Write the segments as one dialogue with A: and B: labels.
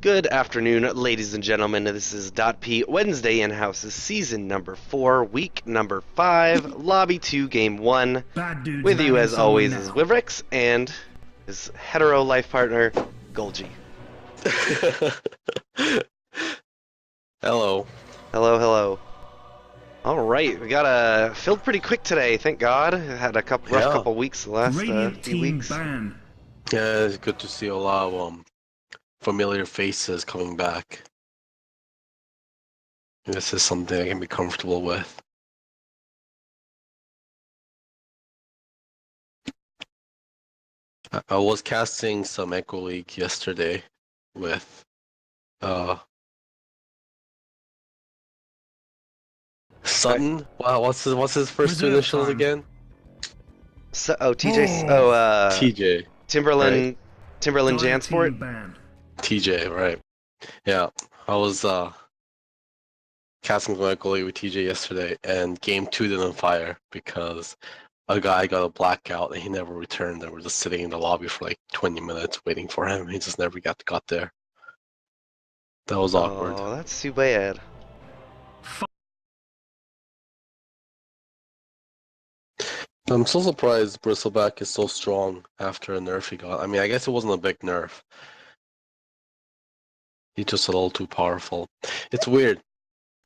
A: Good afternoon, ladies and gentlemen. This is .P Wednesday Inhouse's season number 4, week number 5, lobby 2, game 1.
B: Bad dudes
A: With you
B: banning
A: as
B: someone
A: always
B: now.
A: is Wivrix and his hetero life partner, Golgi.
C: Hello.
A: Hello, hello. All right, we got filled pretty quick today. Thank God. Had a rough
C: Yeah.
A: couple weeks the last
B: Radiant
A: few
B: team
A: weeks.
B: ban.
C: Yeah, it's good to see a lot of familiar faces coming back. This is something I can be comfortable with. I was casting some Echo League yesterday with Sutton. Wow, what's his first two
B: Reserve
C: initials
B: time.
C: again?
A: So, TJ.
C: TJ.
A: Timberland.
C: Right?
A: Timberland
B: Dire
A: Jansport.
B: team ban.
C: TJ, right. Yeah. I was casting some Echo League with TJ yesterday, and game 2 didn't fire because a guy got a blackout and he never returned, and we're just sitting in the lobby for like 20 minutes waiting for him. He just never got there. That was awkward.
A: Oh, that's too bad.
C: I'm so surprised Bristleback is so strong after a nerf he got. I mean, I guess it wasn't a big nerf. He's just a little too powerful. It's weird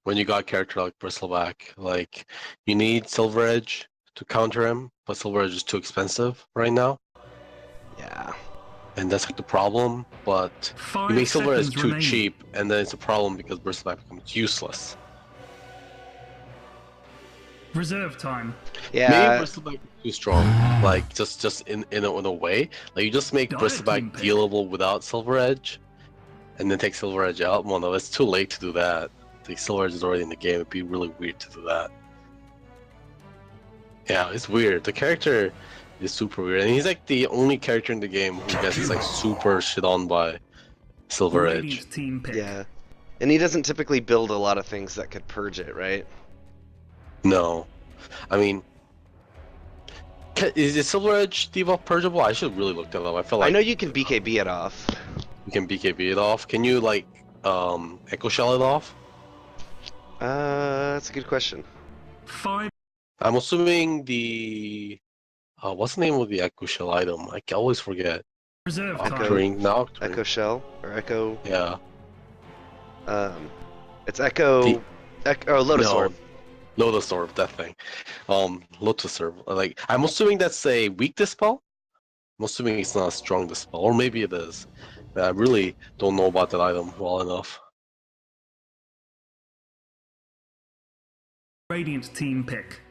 C: when you got a character like Bristleback. Like, you need Silver Edge to counter him, but Silver Edge is too expensive right now.
A: Yeah.
C: And that's like the problem, but you
B: 5
C: make Silver Edge
B: seconds
C: too
B: remaining.
C: cheap, and then it's a problem because Bristleback becomes useless.
B: Reserve time.
C: Maybe
A: Yeah.
C: Bristleback is too strong, like just in a way. Like, you just make
B: Dire
C: Bristleback
B: team pick.
C: dealable without Silver Edge, and then take Silver Edge out. Well, no, it's too late to do that. The Silver Edge is already in the game. It'd be really weird to do that. Yeah, it's weird. The character is super weird, and he's like the only character in the game who gets like super shit on by Silver Edge.
B: Radiant team pick.
A: Yeah. And he doesn't typically build a lot of things that could purge it, right?
C: No, I mean, is the Silver Edge debuff purgeable? I should really look that up. I feel like
A: I know you can BKB it off.
C: you can BKB it off. Can you like Echo Shell it off?
A: That's a good question.
B: 5.
C: I'm assuming the what's the name of the Echo Shell item? I always forget.
B: Reserve
A: Echo.
B: time.
C: Octarine, no, Octarine.
A: Echo Shell or Echo.
C: Yeah.
A: It's Echo. Lotus
C: No.
A: Orb.
C: Lotus Orb, that thing. Lotus Orb. Like, I'm assuming that's a weak dispel. I'm assuming it's not a strong dispel, or maybe it is. I really don't know about that item well enough.
B: Radiant team pick.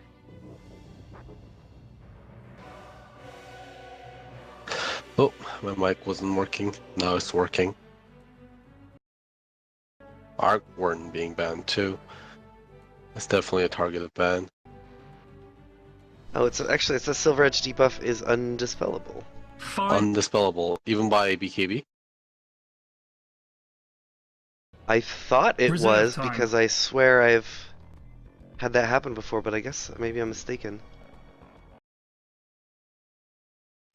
C: Oh, my mic wasn't working. Now it's working. Arc Warden being banned too. It's definitely a targeted ban.
A: Oh, it's a Silver Edge debuff is undispellable.
B: 5.
C: Undispellable, even by BKB.
A: I thought it
B: Reserve
A: was
B: time.
A: because I swear I've had that happen before, but I guess maybe I'm mistaken.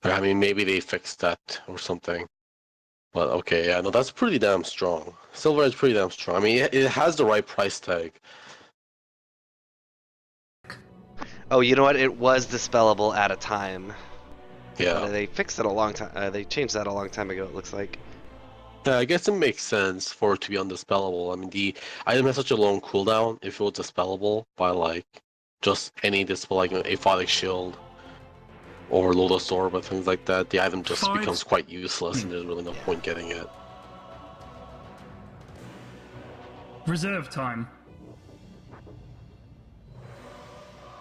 C: I mean, maybe they fixed that or something. But okay, yeah, no, that's pretty damn strong. Silver Edge pretty damn strong. I mean, it has the right price tag.
A: Oh, you know what? It was dispellable at a time.
C: Yeah.
A: They fixed it a long time. They changed that a long time ago. It looks like.
C: Yeah, I guess it makes sense for it to be undispellable. I mean, the item has such a long cooldown. If it was dispellable by like just any dispel, like an Aphotic Shield or Lotus Orb or things like that, the item just
B: 5.
C: becomes quite useless, and there's really no point getting it.
B: Reserve time.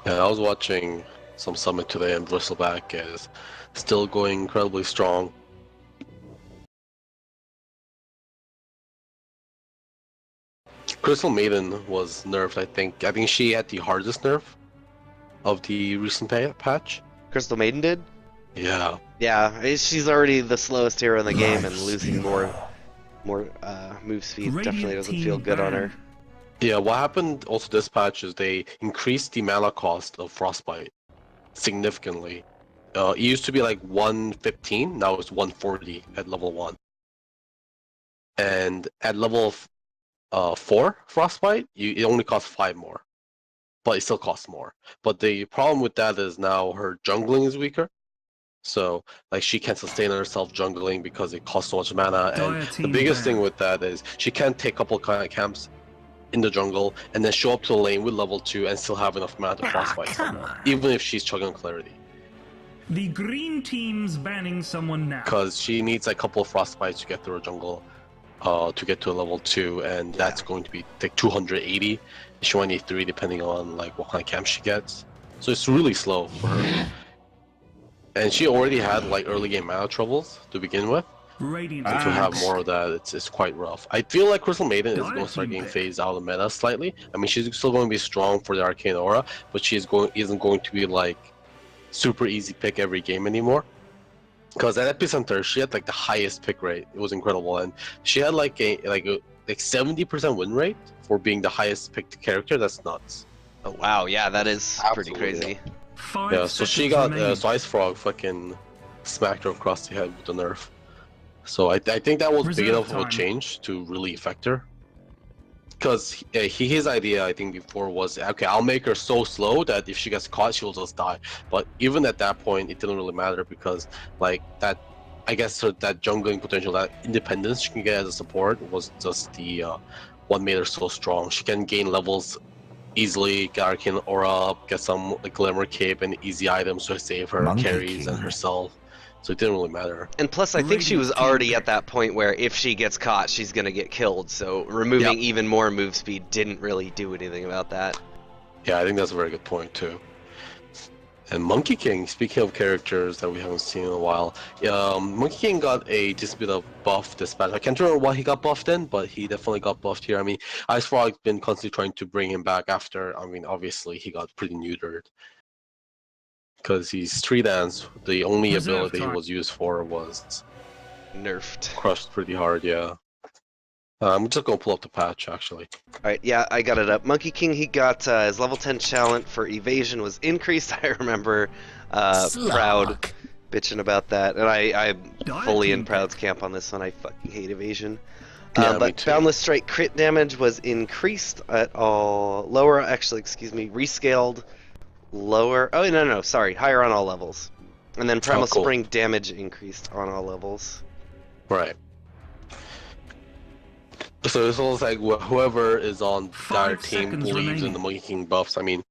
C: Yeah, I was watching some Summit today, and Bristleback is still going incredibly strong. Crystal Maiden was nerfed, I think. I think she had the hardest nerf of the recent patch.
A: Crystal Maiden did.
C: Yeah.
A: Yeah, she's already the slowest hero in the game, and losing more move speed
B: Radiant
A: definitely doesn't
B: team
A: feel good on her.
B: ban.
C: Yeah, what happened also this patch is they increased the mana cost of Frostbite significantly. It used to be like 115, now it's 140 at level 1. and at level 4 Frostbite, it only costs 5 more, but it still costs more. But the problem with that is now her jungling is weaker. So like she can't sustain herself jungling because it costs so much mana, and
B: Dire
C: the
B: team
C: biggest
B: ban.
C: thing with that is she can't take a couple kind of camps in the jungle and then show up to the lane with level 2 and still have enough mana to frostbite someone, even if she's chugging clarity.
B: The green team's banning someone now.
C: Because she needs a couple of frostbites to get through her jungle, to get to a level 2, and that's going to be like 280. She might need 3 depending on like what kind of camp she gets. So it's really slow for her. And she already had like early game mana troubles to begin with.
B: Radiant
C: And to have more of that, it's quite rough. I feel like Crystal Maiden is going to start getting phased out of the meta slightly. I mean, she's still going to be strong for the Arcane Aura, but isn't going to be like super easy pick every game anymore. Because at Epicenter, she had like the highest pick rate. It was incredible, and she had like a 70% win rate for being the highest picked character. That's nuts.
A: Oh wow, yeah, that is pretty
C: Absolutely.
A: crazy.
B: 5
C: Yeah, so she
B: seconds
C: got
B: remaining.
C: so Ice Frog fucking smacked her across the head with the nerf. So I think that was big
B: Reserve
C: enough of a
B: time.
C: change to really affect her. Because his idea, I think, before was, okay, I'll make her so slow that if she gets caught, she'll just die. But even at that point, it didn't really matter because, like, that, I guess, that jungling potential, that independence she can get as a support was just the what made her so strong. She can gain levels easily, get Arcane Aura up, get some like, Glimmer Cape and easy items to save her
D: Monkey
C: carries and
D: King.
C: herself. So it didn't really matter.
A: And plus, I think she
B: Radiant
A: was
B: team
A: already
B: pick.
A: at that point where if she gets caught, she's gonna get killed. So removing even more move speed didn't really do anything about that.
C: Yeah, I think that's a very good point too. And Monkey King, speaking of characters that we haven't seen in a while, Monkey King got a just bit of buff this battle. I can't remember why he got buffed in, but he definitely got buffed here. I mean, Ice Frog's been constantly trying to bring him back after, I mean, obviously he got pretty neutered. Because he's Tree Dance, the only
B: Reserve
C: ability he
B: time.
C: was used for was
A: Nerfed.
C: crushed pretty hard, yeah. I'm just gonna pull up the patch actually.
A: Alright, yeah, I got it up. Monkey King, he got his level 10 talent for evasion was increased. I remember Proud bitching about that. And I'm fully in Proud's camp on this one. I fucking hate evasion.
C: Yeah, me
A: But
C: too.
A: Boundless Strike crit damage was increased at all lower, actually, excuse me, rescaled lower. Oh, no, sorry, higher on all levels. And then Primal
C: cool.
A: Spring damage increased on all levels.
C: Right. So it's almost like whoever is on
B: 5
C: that team
B: seconds
C: believes in
B: remaining.
C: the Monkey King buffs. I mean,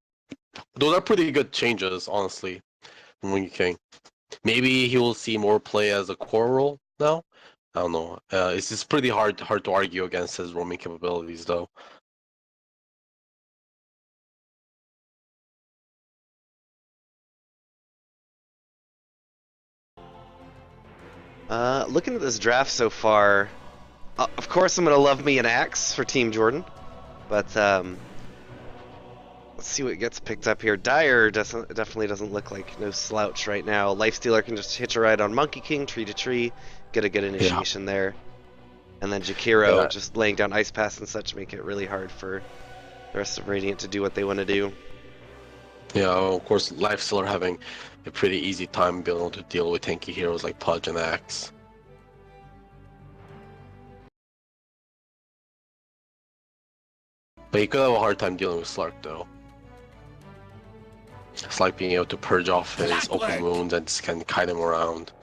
C: those are pretty good changes, honestly, from Monkey King. Maybe he will see more play as a core role now. I don't know. It's just pretty hard to argue against his roaming capabilities, though.
A: Looking at this draft so far, of course I'm gonna love me an axe for Team Jordan, but let's see what gets picked up here. Dire definitely doesn't look like no slouch right now. Lifestealer can just hitch a ride on Monkey King, tree to tree, get a good initiation there, and then Jakiro just laying down Ice Pass and such make it really hard for the rest of Radiant to do what they want to do.
C: Yeah, of course, Lifestealer having a pretty easy time being able to deal with tanky heroes like Pudge and Axe. But he could have a hard time dealing with Slark, though. It's like being able to purge off his open wounds and just can kite him around.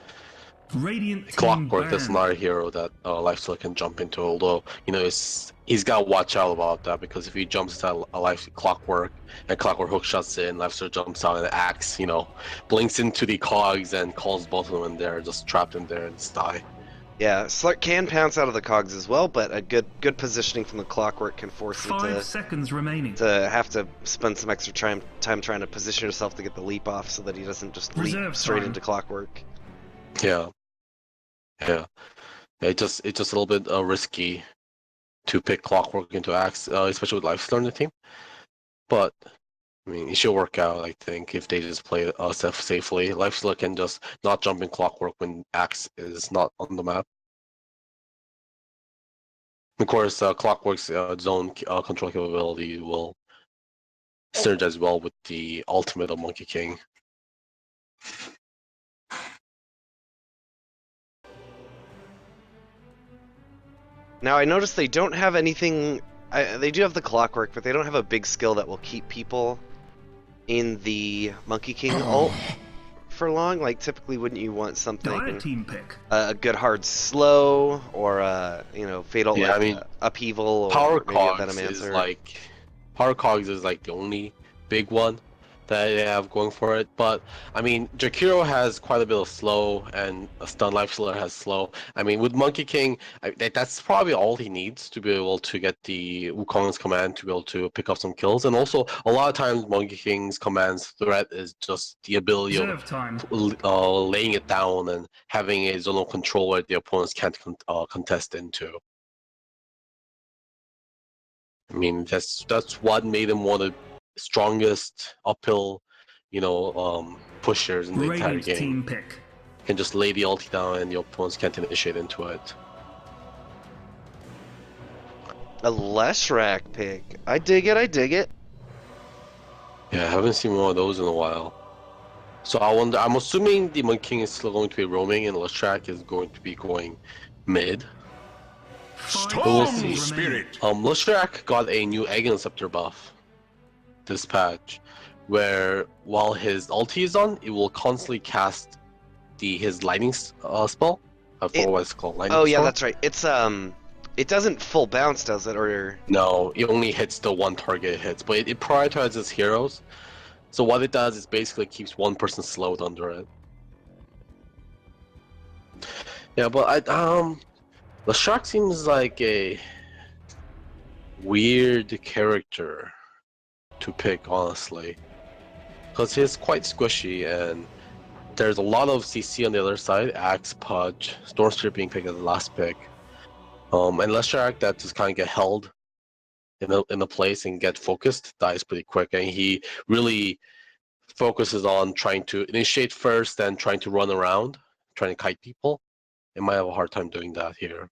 B: Radiant team
C: Clockwork, that's
B: banned.
C: another hero that Lifestealer can jump into, although, you know, he's got to watch out about that, because if he jumps to a life Clockwork, and Clockwork hook shots in, Lifestealer jumps out and Axe, you know, blinks into the cogs and calls both of them in there, just trapped in there and just die.
A: Yeah, Slark can pounce out of the cogs as well, but a good positioning from the Clockwork can force him
B: 5 seconds remaining.
A: to have to spend some extra time trying to position himself to get the leap off so that he doesn't just leap
B: Reserve
A: straight
B: time.
A: into Clockwork.
C: Yeah. It's just a little bit risky to pick Clockwork into Axe, especially with Lifestealer in the team. But I mean, it should work out, I think, if they just play safely. Lifestealer can just not jump in Clockwork when Axe is not on the map. Of course, Clockwork's zone control capability will synergize well with the ultimate of Monkey King.
A: Now I noticed they don't have anything. They do have the clockwork, but they don't have a big skill that will keep people in the Monkey King ult for long. Like typically, wouldn't you want something
B: Team pick.
A: a good hard slow or fatal
C: Yeah,
A: like,
C: I mean,
A: upheaval or
C: Power
A: maybe a
C: Cogs
A: Venomancer.
C: is like Power Cogs is like the only big one that they have going for it. But I mean, Jakiro has quite a bit of slow, and a Stun Life Stealer has slow. I mean, with Monkey King, that's probably all he needs to be able to get the Wukong's command to be able to pick up some kills. And also, a lot of times, Monkey King's command's threat is just the ability
B: Reserve time.
C: of laying it down and having a zonal control where the opponents can't contest into. I mean, that's what made him one of the strongest uphill, pushers in the entire
B: Radiant
C: game.
B: team pick.
C: Can just lay the ulti down and the opponents can't initiate into it.
A: A Leshrac pick. I dig it. I dig it.
C: Yeah, I haven't seen one of those in a while. So I wonder. I'm assuming the Monkey King is still going to be roaming, and Leshrac is going to be going mid.
B: Storm
D: Spirit.
C: Leshrac got a new Egg Inceptor buff this patch, where while his ulti is on, it will constantly cast his lightning spell. I forgot what it's called. Lightning
A: Oh yeah,
C: storm?
A: that's right. It's it doesn't full bounce, does it? Or
C: No, it only hits the one target it hits, but it prioritizes heroes. So what it does is basically keeps one person slowed under it. Yeah, but the shark seems like a weird character to pick, honestly, because he's quite squishy, and there's a lot of CC on the other side. Axe, Pudge, Storm Spirit being picked as the last pick, and Leshrac that just kind of get held in a place and get focused dies pretty quick, and he really focuses on trying to initiate first and trying to run around, trying to kite people. It might have a hard time doing that here.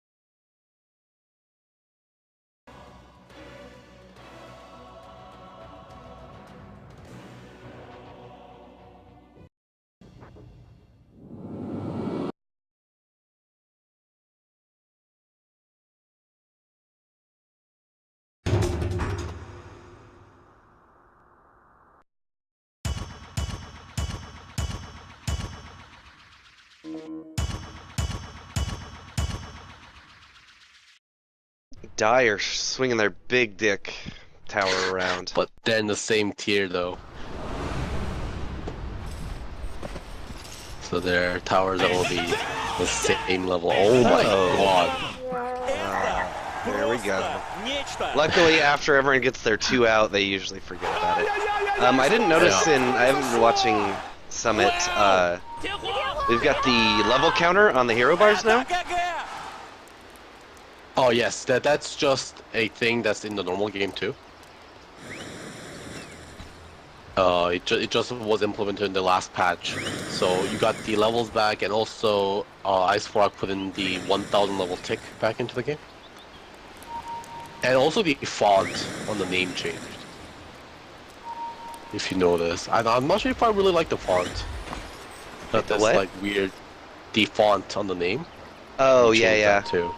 A: Dire swinging their big dick tower around.
C: But they're in the same tier though. So their towers are all the same level. Oh my god.
A: There we go. Luckily, after everyone gets their 2 out, they usually forget about it. I didn't notice I haven't been watching Summit. We've got the level counter on the hero bars now.
C: Oh yes, that's just a thing that's in the normal game too. It just was implemented in the last patch, so you got the levels back, and also Icefork put in the 1000 level tick back into the game, and also the font on the name changed. If you notice, I'm not sure if I really like the font. That's
A: what?
C: like weird. The font on the name.
A: Oh
C: They
A: yeah,
C: changed
A: yeah.
C: that too.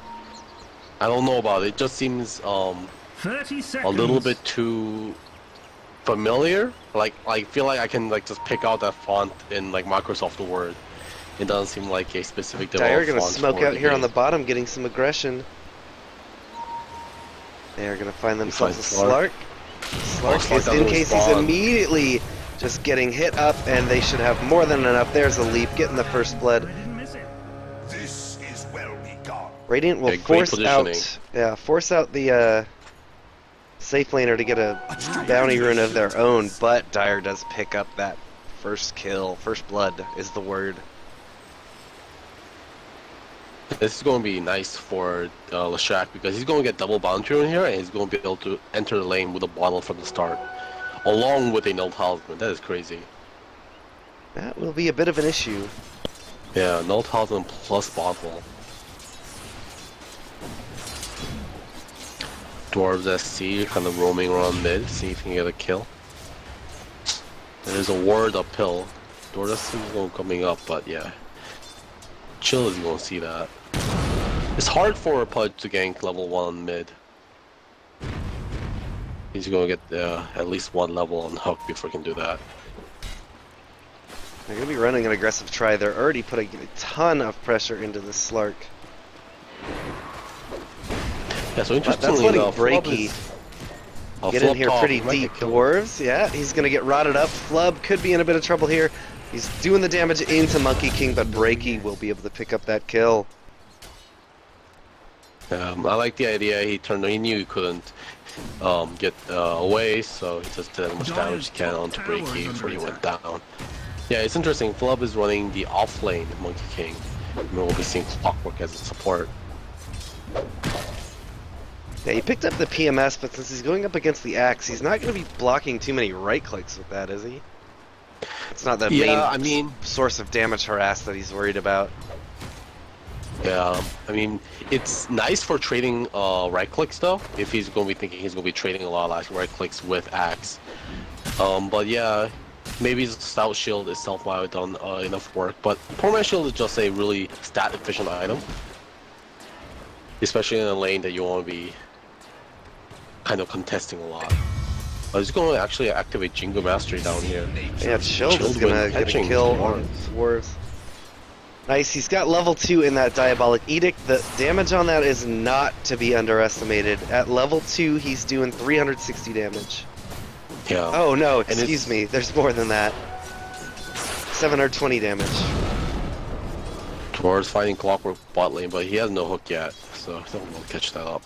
C: I don't know about it. It just seems
B: 30 seconds.
C: a little bit too familiar. Like I feel like I can just pick out that font in like Microsoft Word. It doesn't seem like a specific
A: Dire
C: developed
A: gonna
C: font
A: smoke
C: for
A: out
C: the
A: here on
C: game.
A: the bottom, getting some aggression. They are gonna find themselves a Slark.
C: Slark
A: Slark is
C: doesn't
A: in case he's
C: respond.
A: immediately just getting hit up, and they should have more than enough. There's a leap, getting the first blood.
B: I didn't miss it.
D: This is well begun.
A: Radiant will
C: Yeah, great
A: force out,
C: positioning.
A: force out the safe laner to get a bounty rune of their own, but Dire does pick up that first kill. First blood is the word.
C: This is going to be nice for Leshrac because he's going to get double bounty in here, and he's going to be able to enter the lane with a bottle from the start, along with a null talisman. That is crazy.
A: That will be a bit of an issue.
C: Yeah, null talisman plus bottle. Dwarves SC kind of roaming around mid, see if he can get a kill. There's a ward uphill. Dwarves SC is going coming up, but yeah. Chill is going to see that. It's hard for Pudge to gank level 1 mid. He's gonna get at least 1 level on Hook before he can do that.
A: They're going to be running an aggressive try. They're already putting a ton of pressure into this Slark.
C: Yeah, so
A: That's
C: interestingly
A: letting
C: enough,
A: Breaky get in here pretty deep. Dwarves, yeah, he's going to get rotted up. Flub could be in a bit of trouble here. He's doing the damage into Monkey King, but Breaky will be able to pick up that kill.
C: I like the idea. He knew he couldn't get away, so he just did as much damage he can onto Breaky before he went down. Yeah, it's interesting. Flub is running the off lane Monkey King. We'll be seeing Clockwork as a support.
A: Yeah, he picked up the PMS, but since he's going up against the Axe, he's not going to be blocking too many right clicks with that, is he? It's not the main source of damage harass that he's worried about.
C: Yeah, I mean, it's nice for trading right clicks though, if he's going to be thinking he's going to be trading a lot of right clicks with Axe. But yeah, maybe his Stout Shield itself might have done enough work, but Permanent Shield is just a really stat efficient item. Especially in a lane that you want to be kind of contesting a lot. I was going to actually activate Jingo Mastery down here.
A: Yeah, Shield is going to get a kill on Dwarves. Nice, he's got level 2 in that Diabolic Edict. The damage on that is not to be underestimated. At level 2, he's doing 360 damage.
C: Yeah.
A: Oh no, excuse me, there's more than that. 720 damage.
C: Dwarves fighting Clockwork bot lane, but he has no hook yet, so I don't want to catch that up.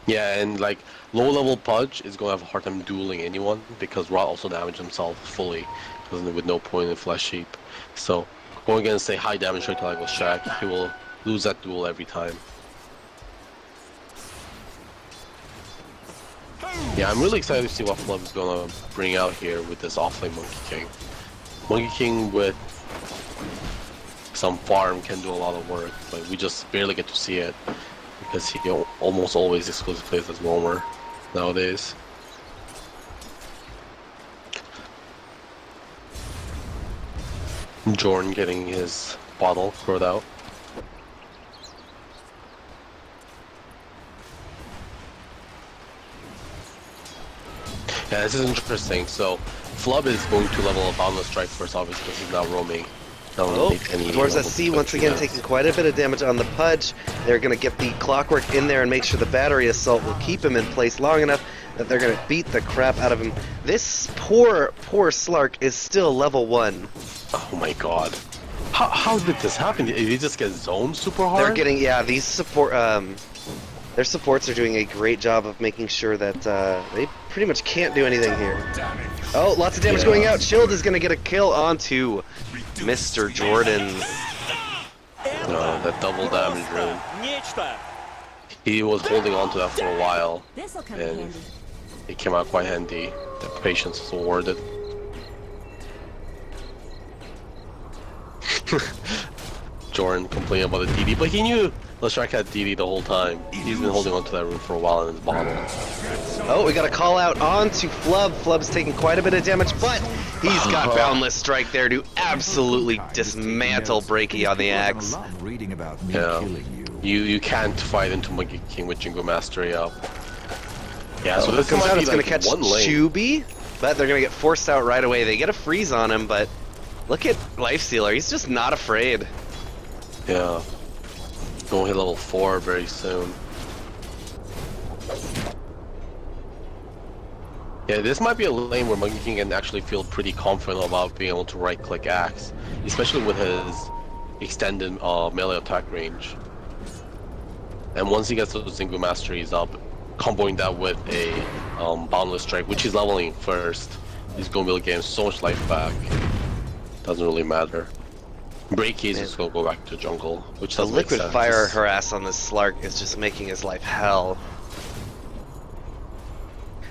C: Yeah, and like low level Pudge is going to have a hard time dueling anyone because Rot also damaged himself fully with no point in Flesh Heap. So going against a high damage character like Shaq, he will lose that duel every time. Yeah, I'm really excited to see what Flub is going to bring out here with this offlane Monkey King. Monkey King with some farm can do a lot of work, but we just barely get to see it because he almost always exclusively plays as roamer nowadays. Jordan getting his bottle poured out. Yeah, this is interesting. So, Flub is going to level up Boundless Strike first, obviously, because he's not roaming.
A: Dwarves SC once again taking quite a bit of damage on the Pudge. They're going to get the Clockwork in there and make sure the Battery Assault will keep him in place long enough that they're going to beat the crap out of him. This poor Slark is still level 1.
C: Oh my god. How did this happen? Did he just get zoned super hard?
A: They're getting, yeah, these support, their supports are doing a great job of making sure that they pretty much can't do anything here. Oh, lots of damage going out. Shield is going to get a kill onto Mr. Jordan.
C: No, that double damage really. He was holding on to that for a while, and it came out quite handy. The patience was awarded. Jordan complaining about the DD, but he knew Leshrac had DD the whole time. He's been holding on to that room for a while in his bottle.
A: Oh, we got a call out onto Flub. Flub's taking quite a bit of damage, but he's got Boundless Strike there to absolutely dismantle Breaky on the Axe.
C: Yeah, you can't fight into Monkey King with Jingo Mastery up. Yeah, so this
A: comes out, it's
C: like
A: going to catch Chuby, but they're going to get forced out right away. They get a freeze on him, but look at Lifestealer. He's just not afraid.
C: Yeah. Going to hit level 4 very soon. Yeah, this might be a lane where Monkey King can actually feel pretty confident about being able to right-click Axe, especially with his extended melee attack range. And once he gets those Zingu Masteries up, comboing that with a Boundless Strike, which he's leveling first, he's going to be able to gain so much life back. Doesn't really matter. Breaky is just going to go back to jungle, which doesn't make sense.
A: The liquid fire harass on this Slark is just making his life hell.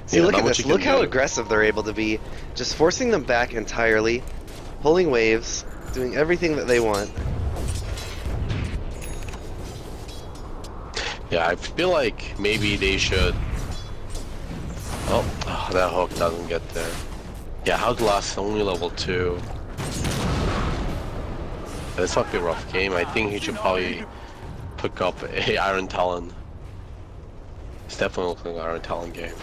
A: See, look at this. Look how aggressive they're able to be. Just forcing them back entirely, pulling waves, doing everything that they want.
C: Yeah, I feel like maybe they should... Oh, that hook doesn't get there. Yeah, how's last only level 2? This might be a rough game. I think he should probably pick up a Iron Talon. It's definitely looking like an Iron Talon game.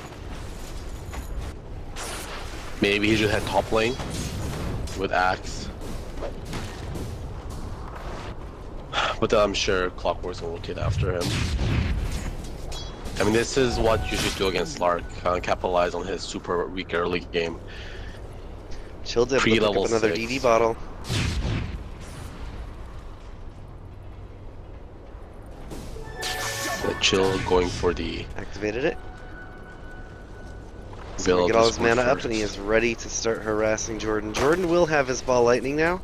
C: Maybe he should head top lane with Axe. But then I'm sure Clockwork's will rotate after him. I mean, this is what you should do against Lark. Capitalize on his super weak early game.
A: Chill did pick up another DD bottle.
C: Chill going for the...
A: Activated it. He's gonna get all his mana up and he is ready to start harassing Jordan. Jordan will have his ball lightning now.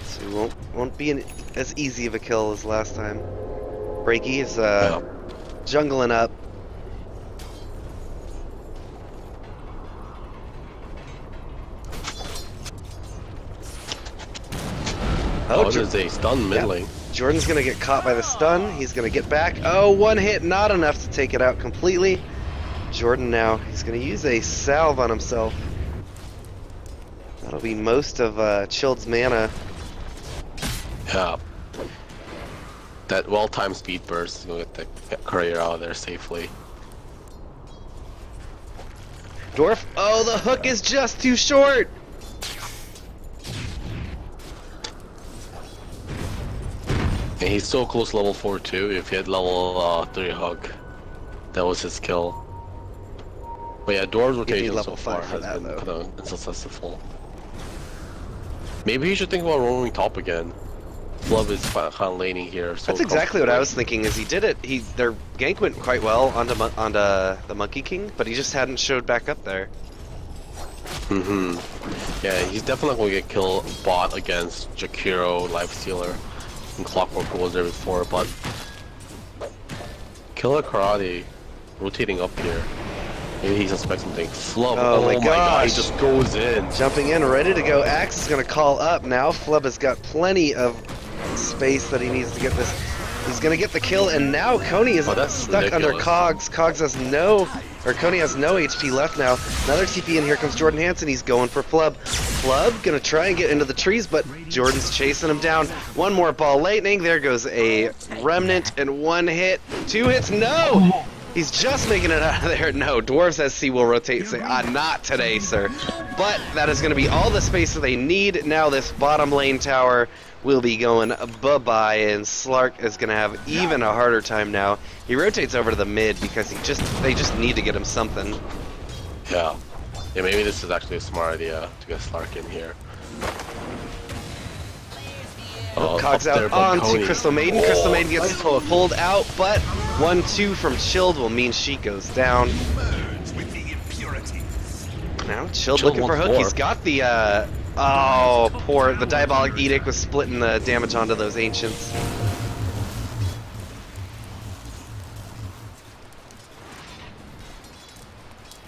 A: So he won't be as easy of a kill as last time. Breaky is jungling up.
C: Oh, there's a stun mid lane.
A: Jordan's gonna get caught by the stun. He's gonna get back. Oh, one hit, not enough to take it out completely. Jordan now, he's gonna use a salve on himself. That'll be most of Chilled's mana.
C: Yeah. That well-timed speed burst is gonna get the courier out of there safely.
A: Dwarf, oh, the hook is just too short.
C: And he's so close to level 4 too. If he had level 3 hook, that was his kill. But yeah, Dwarf's rotation so far has been kind of unsuccessful. Maybe he should think about roaming top again. Flub is kind of laning here. So
A: that's exactly what I was thinking. Is he did it? Their gank went quite well onto the Monkey King, but he just hadn't showed back up there.
C: Yeah, he's definitely going to get killed bot against Jakiro, Lifestealer, and Clockwork was there before, but Killer Karate rotating up here. Maybe he suspects something. Flub,
A: oh my
C: god, he just goes in.
A: Jumping in, ready to go. Axe is going to call up now. Flub has got plenty of space that he needs to get this. He's going to get the kill, and now Coney is stuck under Cogs. Cogs has Coney has no HP left now. Another TP, and here comes Jordan Hansen. He's going for Flub. Flub going to try and get into the trees, but Jordan's chasing him down. One more ball lightning. There goes a remnant, and one hit. Two hits, no! He's just making it out of there. No, Dwarves SC will rotate, say, not today, sir. But that is going to be all the space that they need. Now this bottom lane tower will be going bye-bye, and Slark is going to have even a harder time now. He rotates over to the mid because they just need to get him something.
C: Yeah, maybe this is actually a smart idea to get Slark in here.
A: Cogs out onto Crystal Maiden. Crystal Maiden gets pulled out, but 1-2 from Chilled will mean she goes down. Now Chilled looking for hook. He's got the the Diabolic Edict was splitting the damage onto those Ancients.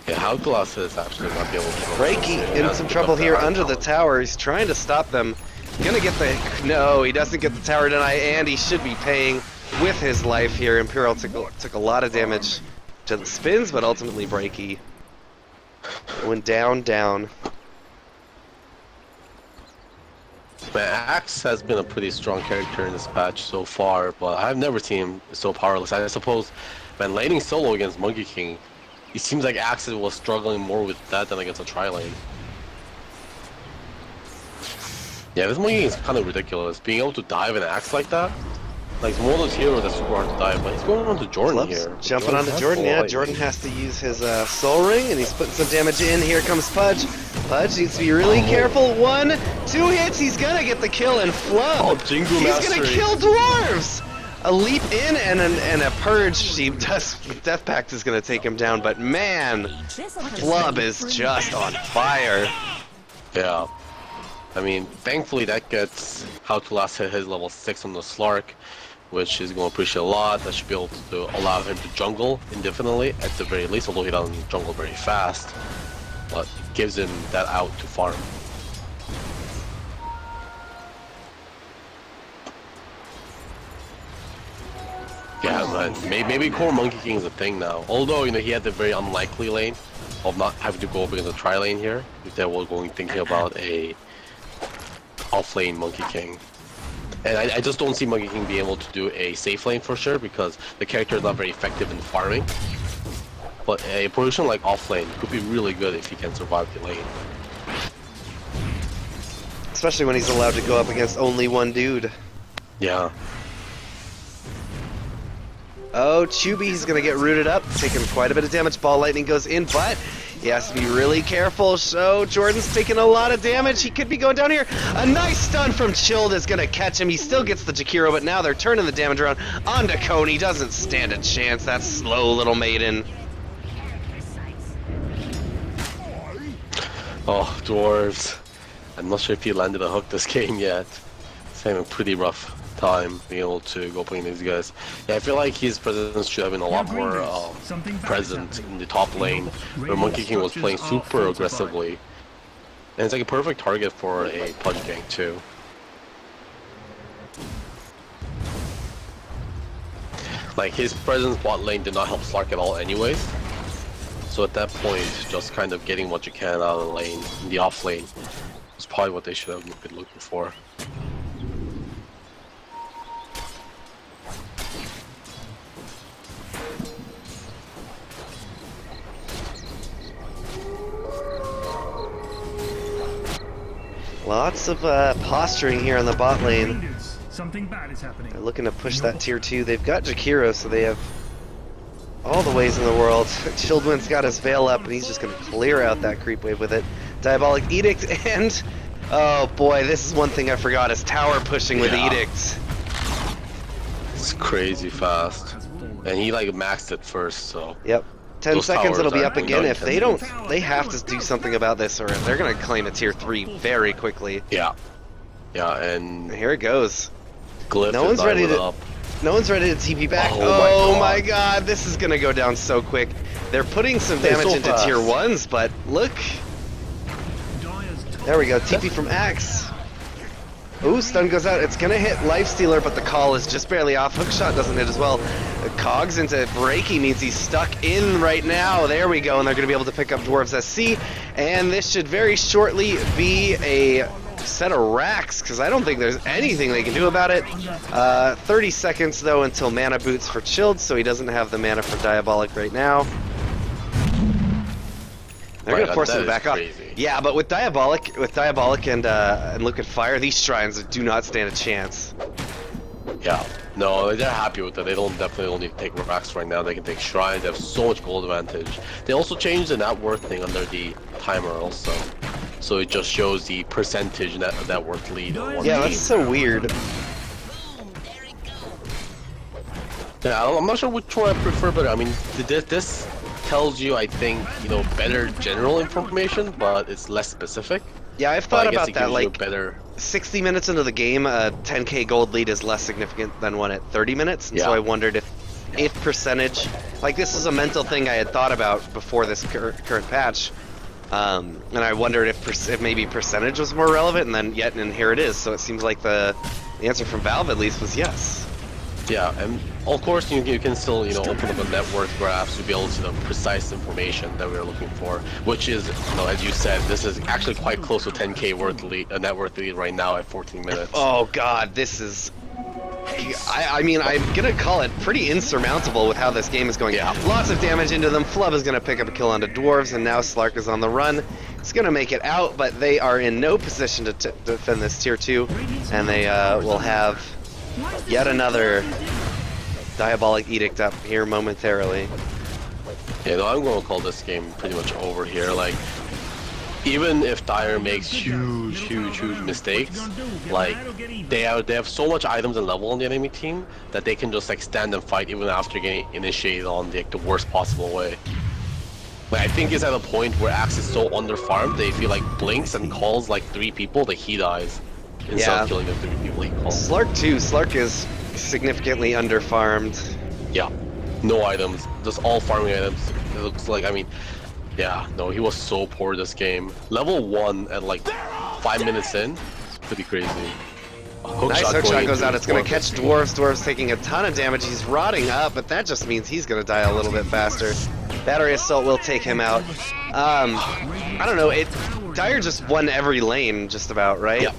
C: Yeah, Hourglass is actually not be able to...
A: Breaky in some trouble here under the tower. He's trying to stop them. Gonna get the... No, he doesn't get the tower deny, and he should be paying with his life here. Imperial took a lot of damage to the spins, but ultimately Breaky went down.
C: Man, Axe has been a pretty strong character in this patch so far, but I've never seen him so powerless. I suppose, man, laning solo against Monkey King, it seems like Axe was struggling more with that than against a tri-lane. Yeah, this Monkey King is kind of ridiculous. Being able to dive an Axe like that, like one of those heroes that's super hard to dive, but he's going on to Jordan here.
A: Jumping onto Jordan, yeah. Jordan has to use his Soul Ring, and he's putting some damage in. Here comes Pudge. Pudge needs to be really careful. 1, 2 hits, he's gonna get the kill, and Flub, he's gonna kill Dwarves! A leap in and a purge. Death Pact is gonna take him down, but man, Flub is just on fire.
C: Yeah. I mean, thankfully that gets Hourglass hit his level 6 on the Slark, which is going to appreciate a lot. That should be able to allow him to jungle indefinitely, at the very least, although he doesn't jungle very fast. But it gives him that out to farm. Yeah, man, maybe core Monkey King is a thing now. Although, you know, he had the very unlikely lane of not having to go up against a tri-lane here, if they were thinking about a off-lane Monkey King. And I just don't see Monkey King being able to do a safe lane for sure because the character is not very effective in farming. But a position like off-lane could be really good if he can survive the lane.
A: Especially when he's allowed to go up against only one dude.
C: Yeah.
A: Oh, Chubby's gonna get rooted up, taking quite a bit of damage. Ball Lightning goes in, but he has to be really careful. So Jordan's taking a lot of damage. He could be going down here. A nice stun from Chilled is gonna catch him. He still gets the Jakiro, but now they're turning the damage around onto Coney. Doesn't stand a chance. That slow little maiden.
C: Oh, dwarves. I'm not sure if he landed a hook this game yet. He's having a pretty rough time being able to go playing these guys. Yeah, I feel like his presence should have been a lot more present in the top lane, where Monkey King was playing super aggressively. And it's like a perfect target for a punch gank too. Like his presence bot lane did not help Slark at all anyways. So at that point, just kind of getting what you can out of the lane, in the off lane, is probably what they should have been looking for.
A: Lots of posturing here on the bot lane.
B: Something bad is happening.
A: They're looking to push that tier 2. They've got Jakiro, so they have all the ways in the world. Childwin's got his veil up, and he's just going to clear out that creep wave with it. Diabolic Edict, and oh boy, this is one thing I forgot, is tower pushing with Edict.
C: It's crazy fast. And he like maxed it first, so...
A: Yep. 10
C: Those
A: seconds, it'll be
C: towers
A: up
C: are
A: again.
C: going
A: If they don't, they have to do something about this, or they're going to claim a tier 3 very quickly.
C: Yeah. Yeah, and...
A: Here it goes.
C: Glyph
A: No one's ready to...
C: up.
A: No one's ready to TP back.
C: Oh
A: my god, this is gonna go down so quick. They're putting some damage
C: so
A: into
C: fast.
A: tier 1s, but look. There we go, TP from Axe. Ooh, stun goes out. It's gonna hit Lifestealer, but the call is just barely off. Hookshot doesn't hit as well. The Cogs into breaking means he's stuck in right now. There we go, and they're gonna be able to pick up Dwarves SC, and this should very shortly be a set of racks, because I don't think there's anything they can do about it. 30 seconds though until mana boots for Chilled, so he doesn't have the mana for Diabolic right now. They're gonna force him to back off. Yeah, but with Diabolic and Liquid Fire, these shrines do not stand a chance.
C: Yeah. No, they're happy with that. They definitely don't need to take racks right now. They can take shrines. They have so much gold advantage. They also changed the net worth thing under the timer also. So it just shows the percentage net worth lead on one
A: Yeah,
C: team.
A: that's so weird.
C: Yeah, I'm not sure which one I prefer, but I mean, this tells you, I think, you know, better general information, but it's less specific.
A: Yeah, I've thought
C: But I guess
A: about
C: it
A: that,
C: gives you a
A: like,
C: better...
A: 60 minutes into the game, a 10k gold lead is less significant than one at 30 minutes, and so I wondered if percentage, like this is a mental thing I had thought about before this current patch, and I wondered if maybe percentage was more relevant, and here it is, so it seems like the answer from Valve at least was yes.
C: Yeah, and of course you can still, you know, open up a net worth graph to be able to see the precise information that we're looking for, which is, you know, as you said, this is actually quite close to 10k worth lead, a net worth lead right now at 14 minutes.
A: Oh god, this is... I mean, I'm gonna call it pretty insurmountable with how this game is going.
C: Yeah.
A: Lots of damage into them. Flub is gonna pick up a kill onto Dwarves, and now Slark is on the run. It's gonna make it out, but they are in no position to defend this tier 2, and they will have yet another Diabolic Edict up here momentarily.
C: Yeah, no, I'm going to call this game pretty much over here. Like, even if Dire makes huge mistakes, like they have so much items and level on the enemy team that they can just like stand and fight even after getting initiated on the worst possible way. Like, I think it's at a point where Axe is so underfarmed they feel like blinks and calls like 3 people that he dies instead of killing the 3 people he calls.
A: Slark too. Slark is significantly underfarmed.
C: Yeah, no items, just all farming items. It looks like, I mean, yeah, no, he was so poor this game. Level 1 at like 5 minutes in, it's pretty crazy.
A: Nice hookshot goes out. It's going to catch Dwarves. Dwarves taking a ton of damage. He's rotting up, but that just means he's going to die a little bit faster. Battery Assault will take him out. I don't know. Dire just won every lane, just about, right?
C: Yeah.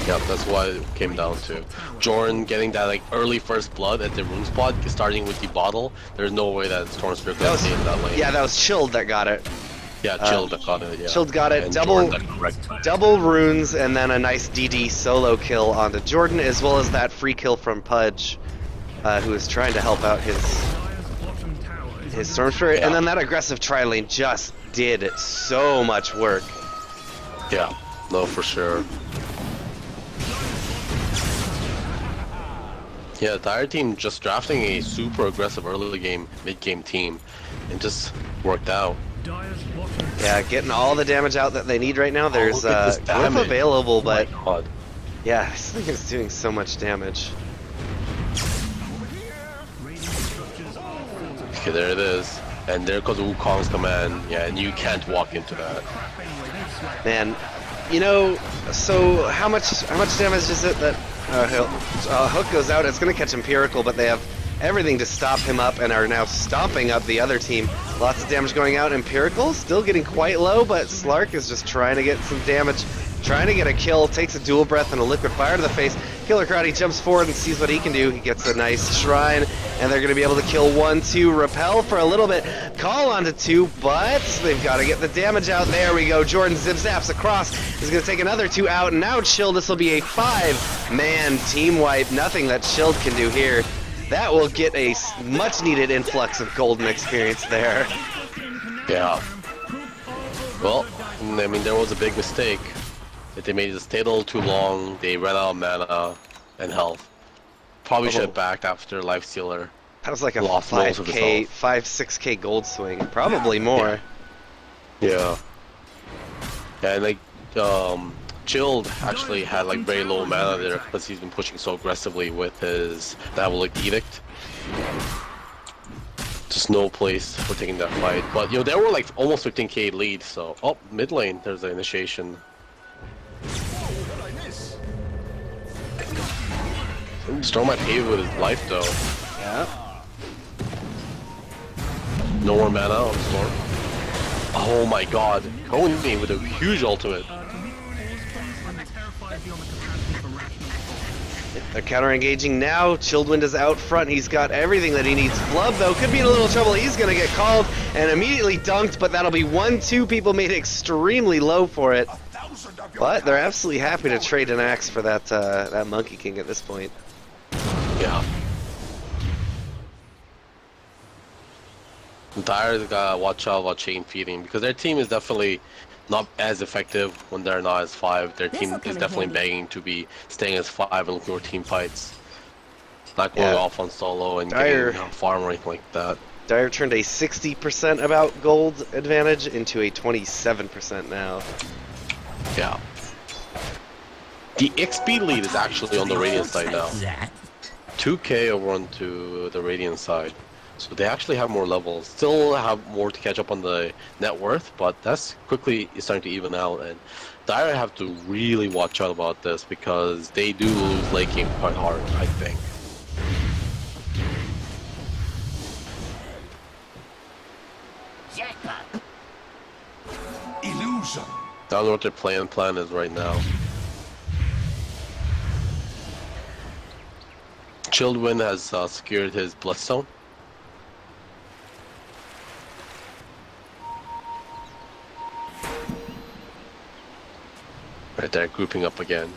C: Yep, that's what it came down to. Jordan getting that like early first blood at the rune spot, starting with the bottle. There's no way that Storm Spirit could stay in that lane.
A: Yeah, that was Chilled that got it.
C: Yeah, Chilled that got it. Yeah.
A: Chilled got it.
C: And
A: Double runes, and then a nice DD solo kill onto Jordan, as well as that free kill from Pudge, who is trying to help out his Storm Spirit. And then that aggressive tri-lane just did so much work.
C: Yeah, no, for sure. Yeah, Dire team just drafting a super aggressive early game, mid game team, and just worked out.
A: Yeah, getting all the damage out that they need right now. There's Glyph available, but yeah, this thing is doing so much damage.
C: Okay, there it is. And there goes Wukong's command. Yeah, and you can't walk into that.
A: Man, you know, so how much damage is it that Hook goes out? It's going to catch Empirical, but they have everything to stop him up and are now stomping up the other team. Lots of damage going out. Empirical still getting quite low, but Slark is just trying to get some damage, trying to get a kill, takes a dual breath and a liquid fire to the face. Killer Karate jumps forward and sees what he can do. He gets a nice shrine, and they're going to be able to kill 1-2, repel for a little bit, call onto 2, but they've got to get the damage out. There we go. Jordan zip-zaps across. He's going to take another 2 out, and now Chilled. This will be a 5-man team wipe. Nothing that Chilled can do here. That will get a much-needed influx of golden experience there.
C: Yeah. Well, I mean, there was a big mistake. That they made it stay a little too long. They ran out of mana and health. Probably should have backed after Lifestealer.
A: That was like a
C: lost most of his health.
A: 5-6k gold swing, probably more.
C: Yeah. Yeah, and like Chilled actually had like very low mana there because he's been pushing so aggressively with his Diabolic Edict. Just no place for taking that fight. But you know, there were like almost 15k lead, so mid lane there's the initiation. Storm might pay with his life though.
A: Yeah.
C: No more mana on Storm. Oh my god. Coney with a huge ultimate.
A: They're counter-engaging now. Chilled is out front. He's got everything that he needs. Flub, though, could be in a little trouble. He's going to get called and immediately dunked, but that'll be 1-2. People made extremely low for it. But they're absolutely happy to trade an axe for that Monkey King at this point.
C: Yeah. Dire's gotta watch out about chain feeding because their team is definitely not as effective when they're not as 5. Their team is definitely begging to be staying as 5 and looking for team fights. Not going off on solo and getting farm or anything like that.
A: Dire turned a 60% about gold advantage into a 27% now.
C: Yeah. The XP lead is actually on the Radiant side now. 2k over onto the Radiant side. So they actually have more levels. Still have more to catch up on the net worth, but that's quickly starting to even out. And Dire have to really watch out about this because they do lose late game quite hard, I think.
D: Illusion.
C: I don't know what their plan is right now. Childwin has secured his Bloodstone. Right there, grouping up again.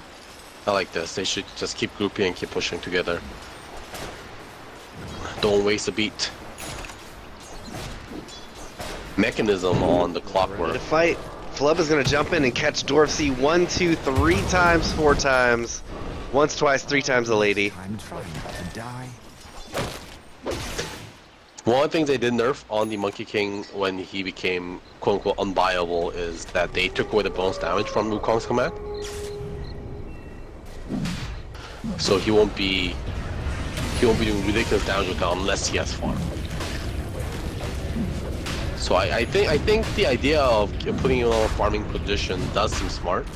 C: I like this. They should just keep grouping and keep pushing together. Don't waste a beat. Mechanism on the clockwork.
A: To fight. Flub is going to jump in and catch Dwarfsy 1, 2, 3 times, 4 times. Once, twice, 3 times a lady.
D: I'm trying to die.
C: One of the things they did nerf on the Monkey King when he became quote-unquote unbuyable is that they took away the bonus damage from Wukong's command. So he won't be doing ridiculous damage with that unless he has farm. So I think the idea of putting him on a farming position does seem smart.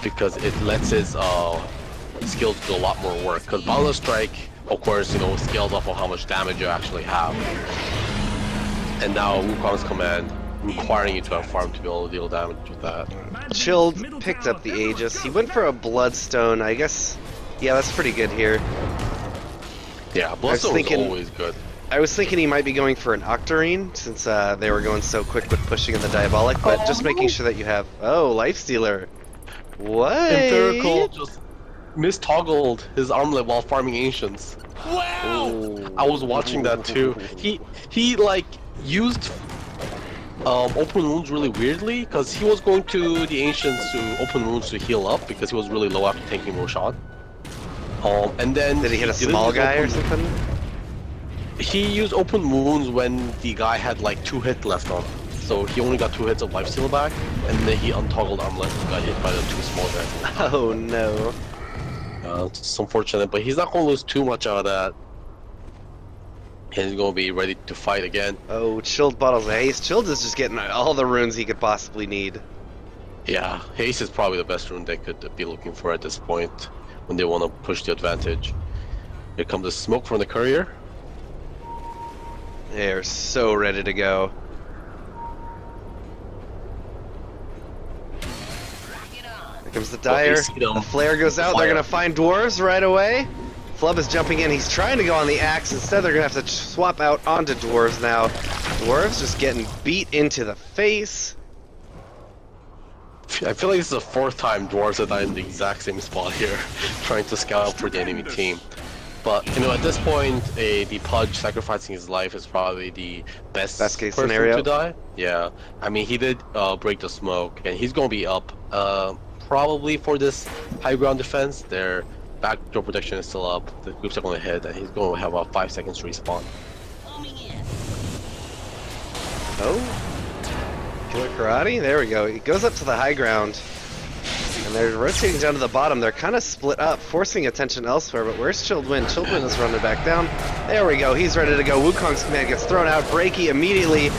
C: Because it lets his skills do a lot more work. Because Boundless Strike, of course, you know, scales off of how much damage you actually have. And now Wukong's command requiring you to have farm to be able to deal damage with that.
A: Chilled picked up the Aegis. He went for a Bloodstone. I guess, yeah, that's pretty good here.
C: Yeah, Bloodstone is always good.
A: I was thinking he might be going for an Octarine, since they were going so quick with pushing in the Diabolic, but just making sure that you have... Oh, Lifestealer. What?
C: Empirical just mistoggled his armlet while farming Ancients.
D: Wow!
C: I was watching that too. He like used open wounds really weirdly, because he was going to the Ancients to open wounds to heal up because he was really low after tanking Roshan. And then
A: did he hit a small guy or something?
C: He used open wounds when the guy had like 2 hits left on him. So he only got 2 hits of lifesteal back, and then he untoggled armlet and got hit by the 2 small guys.
A: Oh no.
C: It's unfortunate, but he's not going to lose too much out of that. And he's going to be ready to fight again.
A: Oh, Chilled bottles of haste. Chilled is just getting all the runes he could possibly need.
C: Yeah, haste is probably the best rune they could be looking for at this point when they want to push the advantage. Here comes the smoke from the courier.
A: They're so ready to go. Here comes the Dire. The flare goes out. They're going to find dwarves right away. Flub is jumping in. He's trying to go on the axe. Instead, they're going to have to swap out onto dwarves now. Dwarves just getting beat into the face.
C: I feel like this is the 4th time dwarves have died in the exact same spot here, trying to scout for the enemy team. But, you know, at this point, the Pudge sacrificing his life is probably the best
A: case
C: person
A: scenario
C: to die. Yeah, I mean, he did break the smoke, and he's going to be up probably for this high ground defense. Their backdoor protection is still up, the groups are going to hit, and he's going to have about 5 seconds to respawn.
A: Oh, Killer Karate, there we go. He goes up to the high ground, and they're rotating down to the bottom. They're kind of split up, forcing attention elsewhere, but where's Chilled Wind? Chilled Wind is running back down. There we go, he's ready to go. Wukong's command gets thrown out. Breaky immediately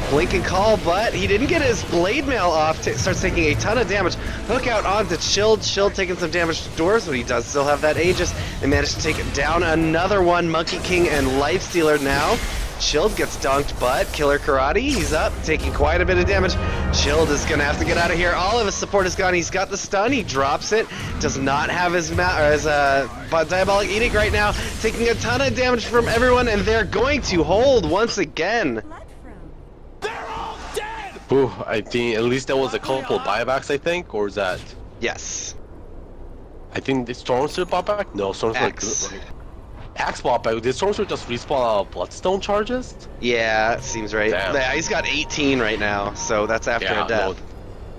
A: blink and call, but he didn't get his blade mail off. Starts taking a ton of damage. Hook out onto Chilled. Chilled taking some damage to doors, but he does still have that Aegis. They managed to take down another one. Monkey King and Lifestealer now. Chilled gets dunked, but Killer Karate, he's up, taking quite a bit of damage. Chilled is gonna have to get out of here. All of his support is gone. He's got the stun. He drops it. Does not have his Diabolic Edict right now. Taking a ton of damage from everyone, and they're going to hold once again.
C: Ooh, I think at least there was a couple buybacks, I think, or is that?
A: Yes.
C: I think the Stormsword bought back? No, Stormsword. Axe bought back. Did Stormsword just respawn out of Bloodstone charges?
A: Yeah, it seems right.
C: Damn.
A: Yeah, he's got 18 right now, so that's after a death.
C: No,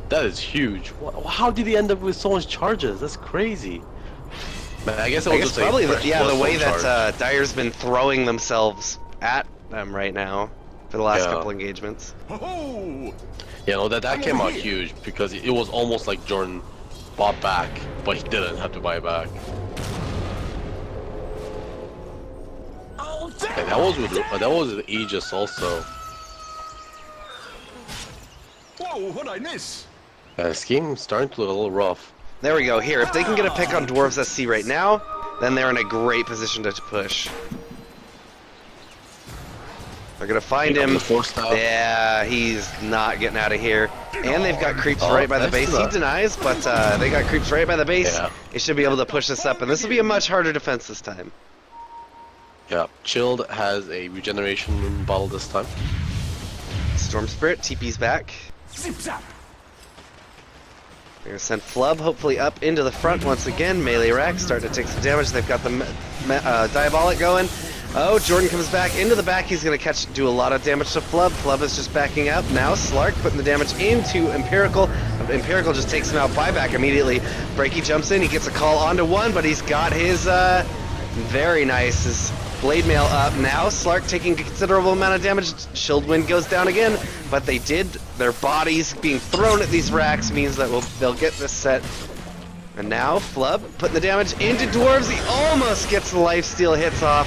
C: that is huge. How did he end up with so much charges? That's crazy. Man, I guess it was just
A: probably the way
C: charge.
A: that Dire's been throwing themselves at them right now for the last couple engagements.
D: Oh!
C: Yeah, no, that came out huge because it was almost like Jordan bought back, but he didn't have to buy it back. And that was with Aegis also.
D: Whoa, what'd I miss?
C: This game's starting to look a little rough.
A: There we go. Here, if they can get a pick on Dwarves SC right now, then they're in a great position to push. They're gonna find him. Yeah, he's not getting out of here. And they've got creeps right by the base. He denies, but they got creeps right by the base.
C: Yeah.
A: They should be able to push this up, and this will be a much harder defense this time.
C: Yeah, Chilled has a regeneration bottle this time.
A: Storm Spirit, TP's back.
D: Zip zap!
A: They're gonna send Flub hopefully up into the front once again. Melee Rack starting to take some damage. They've got the Diabolic going. Oh, Jordan comes back into the back. He's gonna do a lot of damage to Flub. Flub is just backing up. Now Slark putting the damage into Empirical. Empirical just takes him out. Buyback immediately. Breaky jumps in. He gets a call onto one, but he's got his very nice. His Blade Mail up now. Slark taking a considerable amount of damage. Shield Wind goes down again, but they did. Their bodies being thrown at these racks means that they'll get this set. And now Flub putting the damage into Dwarves. He almost gets the lifesteal hits off,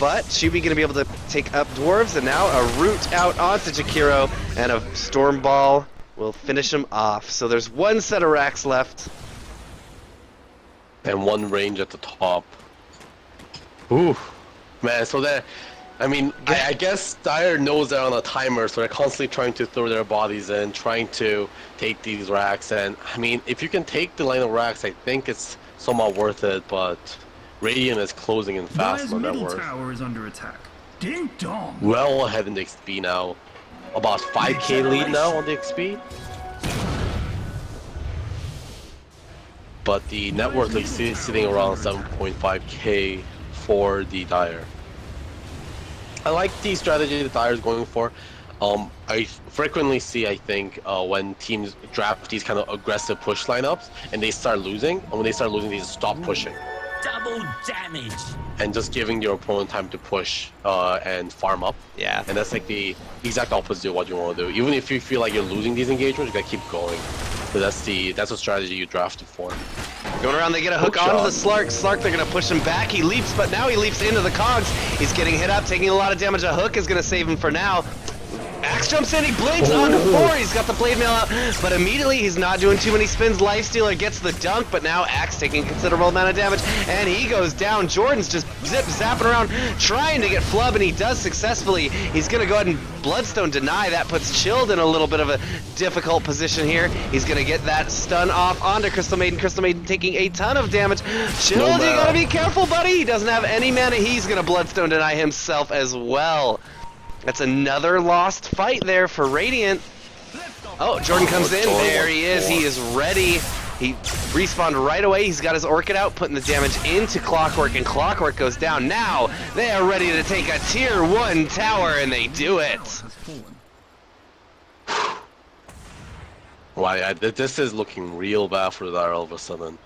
A: but Shubi gonna be able to take up Dwarves, and now a root out onto Jakiro, and a Storm Ball will finish him off. So there's one set of racks left.
C: And one range at the top. Ooh. Man, so that I mean, I guess Dire knows they're on a timer, so they're constantly trying to throw their bodies in, trying to take these racks. And I mean, if you can take the line of racks, I think it's somewhat worth it. But Radiant is closing in fast
B: Dire's
C: on that
B: middle
C: worth.
B: tower is under attack. Ding dong.
C: Well ahead in the XP now. About 5k lead now on the XP. But the net worth is sitting around 7.5k for the Dire. I like the strategy the Dire is going for. I frequently see, I think, when teams draft these kind of aggressive push lineups and they start losing, and when they start losing, they just stop pushing.
E: Double damage.
C: And just giving your opponent time to push and farm up.
A: Yeah.
C: And that's like the exact opposite of what you want to do. Even if you feel like you're losing these engagements, you gotta keep going. So that's a strategy you drafted for.
A: Going around, they get a hook onto the Slark. Slark, they're going to push him back. He leaps, but now he leaps into the cogs. He's getting hit up, taking a lot of damage. A hook is going to save him for now. Axe jumps in, he blinks onto 4. He's got the blade mail out, but immediately he's not doing too many spins. Lifestealer gets the dunk, but now Axe taking a considerable amount of damage, and he goes down. Jordan's just zapping around, trying to get Flub, and he does successfully. He's going to go ahead and Bloodstone deny. That puts Chilled in a little bit of a difficult position here. He's going to get that stun off onto Crystal Maiden. Crystal Maiden taking a ton of damage. Chilled, you got to be careful, buddy. He doesn't have any mana. He's going to Bloodstone deny himself as well. That's another lost fight there for Radiant. Oh, Jordan comes in. There he is. He is ready. He respawned right away. He's got his Orchid out, putting the damage into Clockwork, and Clockwork goes down. Now they are ready to take a tier 1 tower, and they do it.
C: Wow, this is looking real bad for Dire all of a sudden.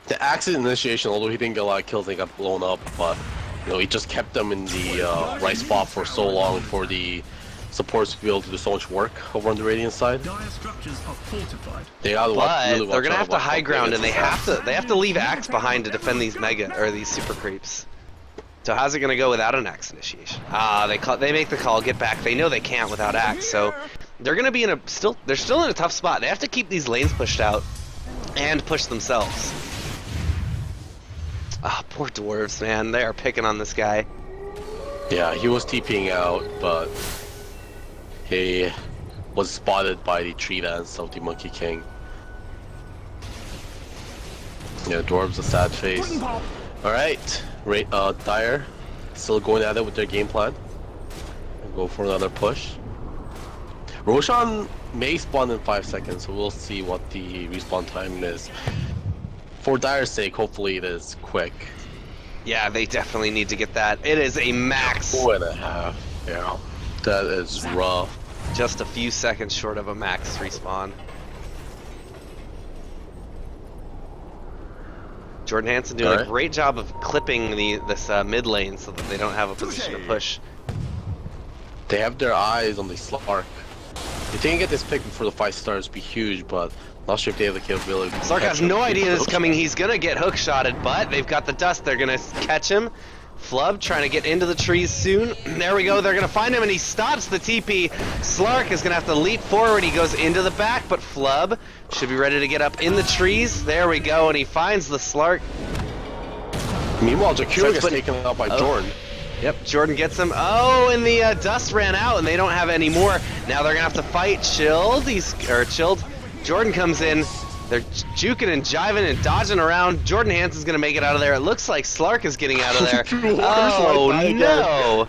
C: The accident initiation, although he didn't get a lot of kills, they got blown up, but you know, he just kept them in the right spot for so long for the supports to be able to do so much work over on the Radiant side.
B: Dire structures are fortified.
C: They gotta
A: But they're gonna have to high ground, and they have to leave Axe behind to defend these these super creeps. So how's it gonna go without an Axe initiation? They make the call, get back. They know they can't without Axe, so they're gonna be they're still in a tough spot. They have to keep these lanes pushed out and push themselves. Ah, poor dwarves, man. They are picking on this guy.
C: Yeah, he was TPing out, but he was spotted by the tree dance of the Monkey King. Yeah, dwarves a sad face. Alright, Dire still going at it with their game plan. Go for another push. Roshan may spawn in 5 seconds, so we'll see what the respawn time is. For Dire's sake, hopefully it is quick.
A: Yeah, they definitely need to get that. It is a max.
C: 4.5. Yeah, that is rough.
A: Just a few seconds short of a max respawn. Jordan Hansen doing a great job of clipping this mid lane so that they don't have a position to push.
C: They have their eyes on the Slark. If they can get this pick before the 5 stars, it'd be huge, but not sure if they have the capability.
A: Slark has no idea this is coming. He's gonna get hook shotted, but they've got the dust. They're gonna catch him. Flub trying to get into the trees soon. There we go. They're gonna find him, and he stops the TP. Slark is gonna have to leap forward. He goes into the back, but Flub should be ready to get up in the trees. There we go, and he finds the Slark.
C: Meanwhile, Jakiro gets taken out by Jordan.
A: Yep, Jordan gets him. Oh, and the dust ran out, and they don't have any more. Now they're gonna have to fight Chilled. Chilled. Jordan comes in. They're juking and jiving and dodging around. Jordan Hansen's gonna make it out of there. It looks like Slark is getting out of there. Oh no!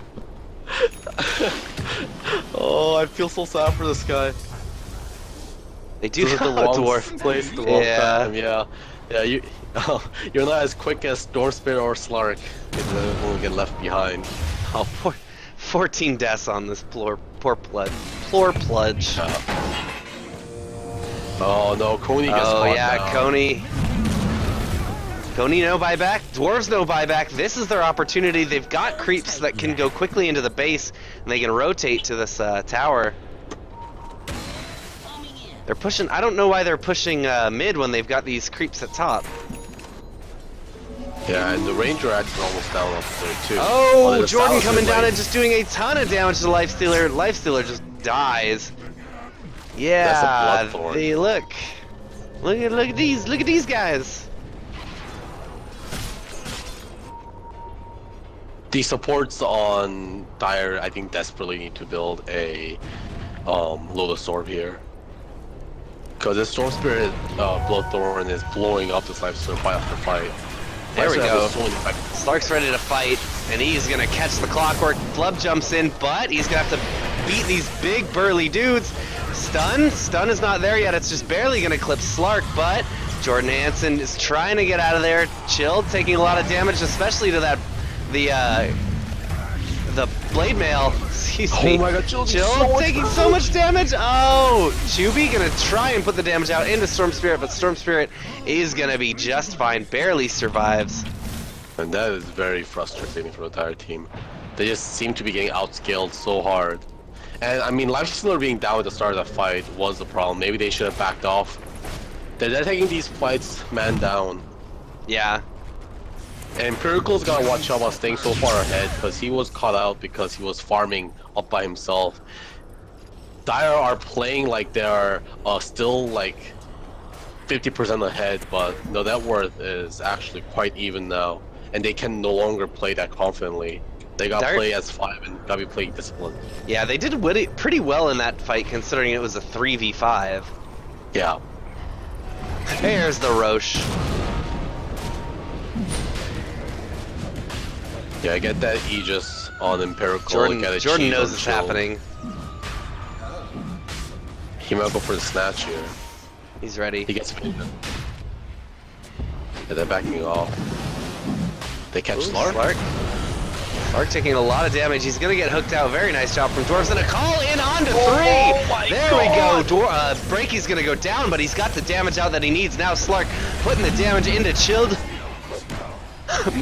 C: Oh, I feel so sad for this guy.
A: They do
C: This is
A: have
C: the
A: a
C: wrong
A: dwarf.
C: place, the wrong time. Yeah. You're not as quick as Storm Spirit or Slark. You will get left behind.
A: Oh, 14 deaths on this poor pludge.
C: Oh no, Coney gets caught.
A: Oh yeah,
C: now.
A: Coney no buyback. Dwarves no buyback. This is their opportunity. They've got creeps that can go quickly into the base, and they can rotate to this tower. They're pushing. I don't know why they're pushing mid when they've got these creeps at top.
C: Yeah, and the Ranger Axe is almost down up there too.
A: Oh, Jordan coming down and just doing a ton of damage to Lifestealer. Lifestealer just dies. Yeah, they look at these guys.
C: The supports on Dire, I think, desperately need to build a Lotus Orb here. Because the Storm Spirit Bloodthorn is blowing up this Life Stealer fight after fight.
A: There we go.
C: So
A: Slark's ready to fight, and he's gonna catch the clockwork. Flub jumps in, but he's gonna have to beat these big burly dudes. Stun is not there yet. It's just barely gonna clip Slark, but Jordan Hansen is trying to get out of there. Chill, taking a lot of damage, especially to that the blade mail.
C: Oh my god, Chill
A: taking so much damage. Oh, Chuby gonna try and put the damage out into Storm Spirit, but Storm Spirit is gonna be just fine. Barely survives.
C: And that is very frustrating for the entire team. They just seem to be getting outscaled so hard. And I mean, Lifestealer being down at the start of the fight was the problem. Maybe they should have backed off. They're taking these fights man down.
A: Yeah.
C: And Empirical's gotta watch out about staying so far ahead because he was caught out because he was farming up by himself. Dire are playing like they are still like 50% ahead, but no, that worth is actually quite even now. And they can no longer play that confidently. They gotta play as 5 and gotta be playing disciplined.
A: Yeah, they did pretty well in that fight considering it was a 3v5.
C: Yeah.
A: There's the Roche.
C: Yeah, I get that Aegis on Empirical.
A: Jordan knows it's happening.
C: He might go for the snatch here.
A: He's ready.
C: He gets paid. Yeah, they're backing off. They catch Slark.
A: Slark taking a lot of damage. He's gonna get hooked out. Very nice job from Dwarves. And a call in onto 3. There we go. Breaky's gonna go down, but he's got the damage out that he needs. Now Slark putting the damage into Chilled.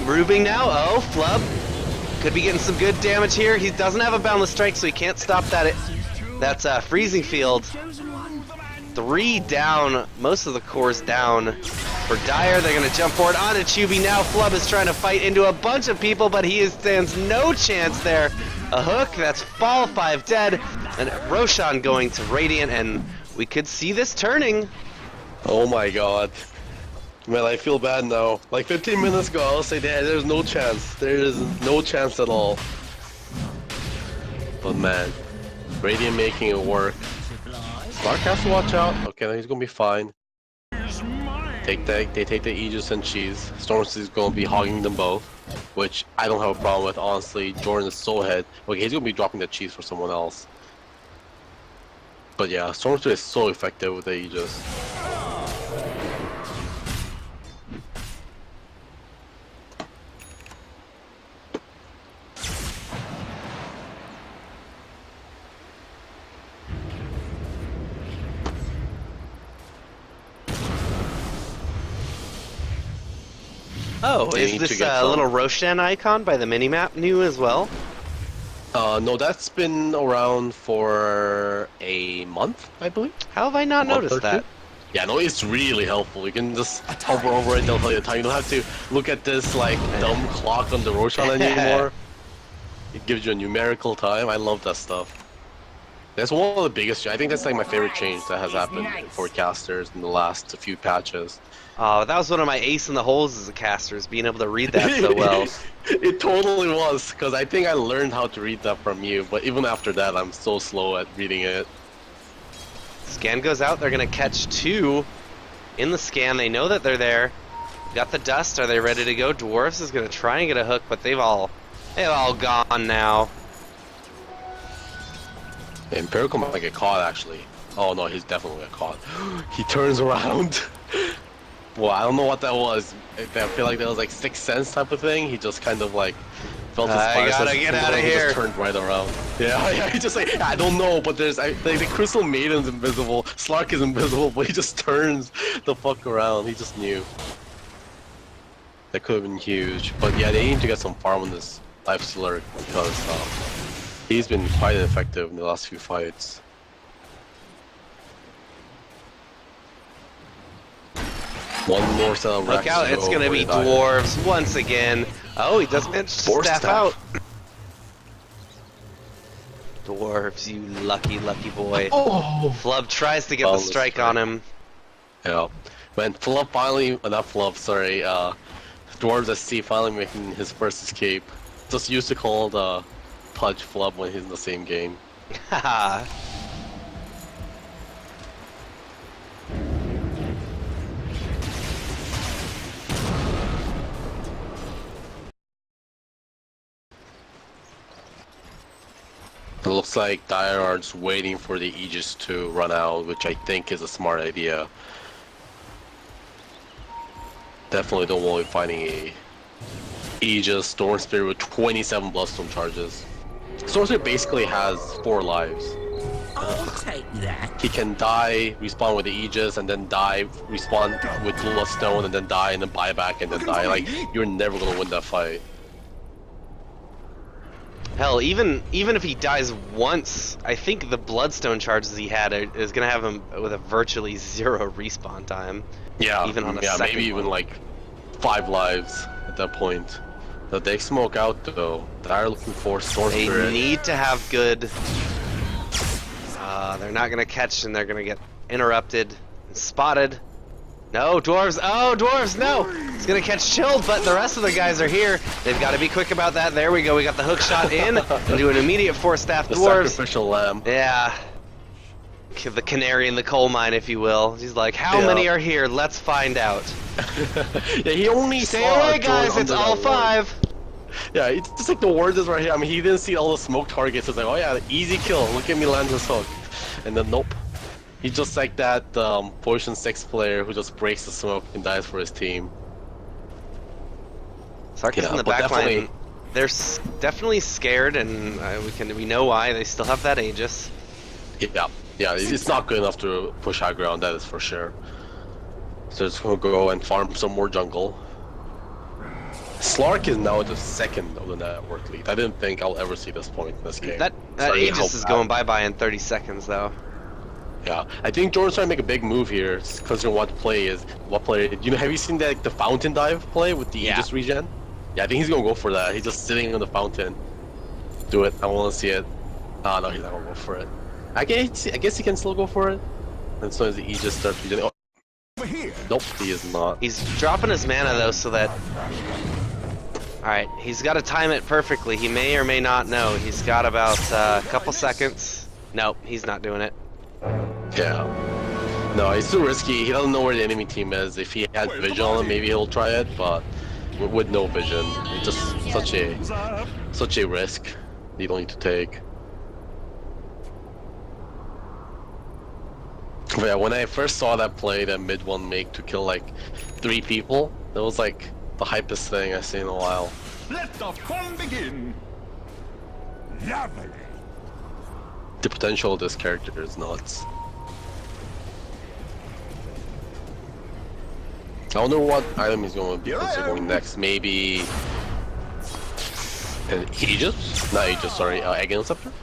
A: Rubing now. Oh, Flub could be getting some good damage here. He doesn't have a Boundless Strike, so he can't stop that. That's Freezing Field. 3 down. Most of the core's down. For Dire, they're going to jump forward onto Chuby. Now Flub is trying to fight into a bunch of people, but he stands no chance there. A hook, that's Fall 5 dead. And Roshan going to Radiant, and we could see this turning.
C: Oh my god. Man, I feel bad now. Like 15 minutes ago, I was saying there's no chance. There is no chance at all. But man, Radiant making it work. Slark has to watch out. Okay, he's gonna be fine. They take the Aegis and Cheese. Storm's is gonna be hogging them both, which I don't have a problem with, honestly. Jordan is so ahead. Okay, he's gonna be dropping the Cheese for someone else. But yeah, Storm's is so effective with the Aegis.
A: Oh, is this little Roshan icon by the minimap new as well?
C: No, that's been around for a month, I believe.
A: How have I not noticed that?
C: Yeah, no, it's really helpful. You can just hover over it, they'll tell you the time. You don't have to look at this like dumb clock on the Roshan anymore. It gives you a numerical time. I love that stuff. That's one of the biggest. I think that's like my favorite change that has happened for casters in the last few patches.
A: Oh, that was one of my ace in the holes as a caster, is being able to read that so well.
C: It totally was, because I think I learned how to read that from you, but even after that, I'm so slow at reading it.
A: Scan goes out, they're going to catch 2 in the scan. They know that they're there. Got the dust, are they ready to go? Dwarves is going to try and get a hook, but they've all gone now.
C: Empirical might get caught, actually. Oh no, he's definitely get caught. He turns around. Well, I don't know what that was. I feel like that was like Sixth Sense type of thing. He just kind of like felt his fire.
A: I gotta get out of here.
C: Just turned right around. Yeah, he just like, I don't know, but there's like the Crystal Maiden's invisible, Slark is invisible, but he just turns the fuck around. He just knew. That could have been huge. But yeah, they need to get some farm on this Lifestealer because he's been quite effective in the last few fights. One more set of
A: Look out, it's gonna be Dwarves once again. Oh, he does manage to staff out. Dwarves, you lucky boy.
C: Oh!
A: Flub tries to get the strike on him.
C: Yeah. When Flub finally, not Flub, sorry, Dwarves SC finally making his first escape. just used to call the Pudge Flub when he's in the same game.
A: Haha.
C: It looks like Dire are just waiting for the Aegis to run out, which I think is a smart idea. Definitely don't want to be fighting a Aegis Storm Spirit with 27 Bloodstone charges. Storm Spirit basically has 4 lives.
E: I'll take that.
C: He can die, respawn with the Aegis, and then die, respawn with Bloodstone, and then die, and then buy back, and then die. Like, you're never gonna win that fight.
A: Hell, even if he dies once, I think the Bloodstone charges he had is gonna have him with a virtually 0 respawn time.
C: Yeah,
A: even on a
C: yeah,
A: second
C: maybe even
A: one.
C: like 5 lives at that point. But they smoke out though. They're looking for Storm
A: They
C: Spirit.
A: need to have good. They're not gonna catch, and they're gonna get interrupted and spotted. No, dwarves! Oh, dwarves! No! It's gonna catch chilled, but the rest of the guys are here. They've got to be quick about that. There we go. We got the hook shot in and do an immediate 4-staff
C: The
A: dwarves.
C: sacrificial lamb.
A: Yeah. The canary in the coal mine, if you will. He's like, how
C: Yeah.
A: many are here? Let's find out.
C: Yeah, he only
A: Stay
C: saw
A: away,
C: Jordan
A: guys! It's
C: under
A: all
C: that ward.
A: 5.
C: Yeah, it's just like the ward is right here. I mean, he didn't see all the smoke targets. It's like, oh yeah, easy kill. Look at me land this hook. And then nope. He's just like that Potion 6 player who just breaks the smoke and dies for his team.
A: Sarkis
C: Yeah,
A: in the
C: but
A: back line.
C: definitely-
A: They're definitely scared, and we know why. They still have that Aegis.
C: Yeah, yeah, it's not good enough to push high ground, that is for sure. So it's gonna go and farm some more jungle. Slark is now the 2nd of the network lead. I didn't think I'll ever see this point in this game.
A: That
C: Starting to
A: Aegis
C: help
A: is
C: out.
A: going bye-bye in 30 seconds, though.
C: Yeah, I think Jordan's trying to make a big move here, considering what player. Have you seen that the fountain dive play with the
A: Yeah.
C: Aegis regen? Yeah, I think he's gonna go for that. He's just sitting on the fountain. Do it. I want to see it. Ah, no, he's not gonna go for it. I guess he can still go for it. As soon as the Aegis starts regenerating. Oh,
D: Over here.
C: nope, he is not.
A: He's dropping his mana, though, so that... Alright, he's got to time it perfectly. He may or may not know. He's got about a couple seconds. Nope, he's not doing it.
C: Yeah. No, it's too risky. He doesn't know where the enemy team is. If he had vision on him, maybe he'll try it, but with no vision, it's just such a risk you don't need to take. But yeah, when I first saw that play, that mid one make to kill like 3 people, that was like the hypest thing I've seen in a while.
D: Let the fun begin. Lovely.
C: The potential of this character is nuts. I wonder what item he's going to be considering next. Maybe an Aegis? Not Aegis, sorry, Egg Interceptor?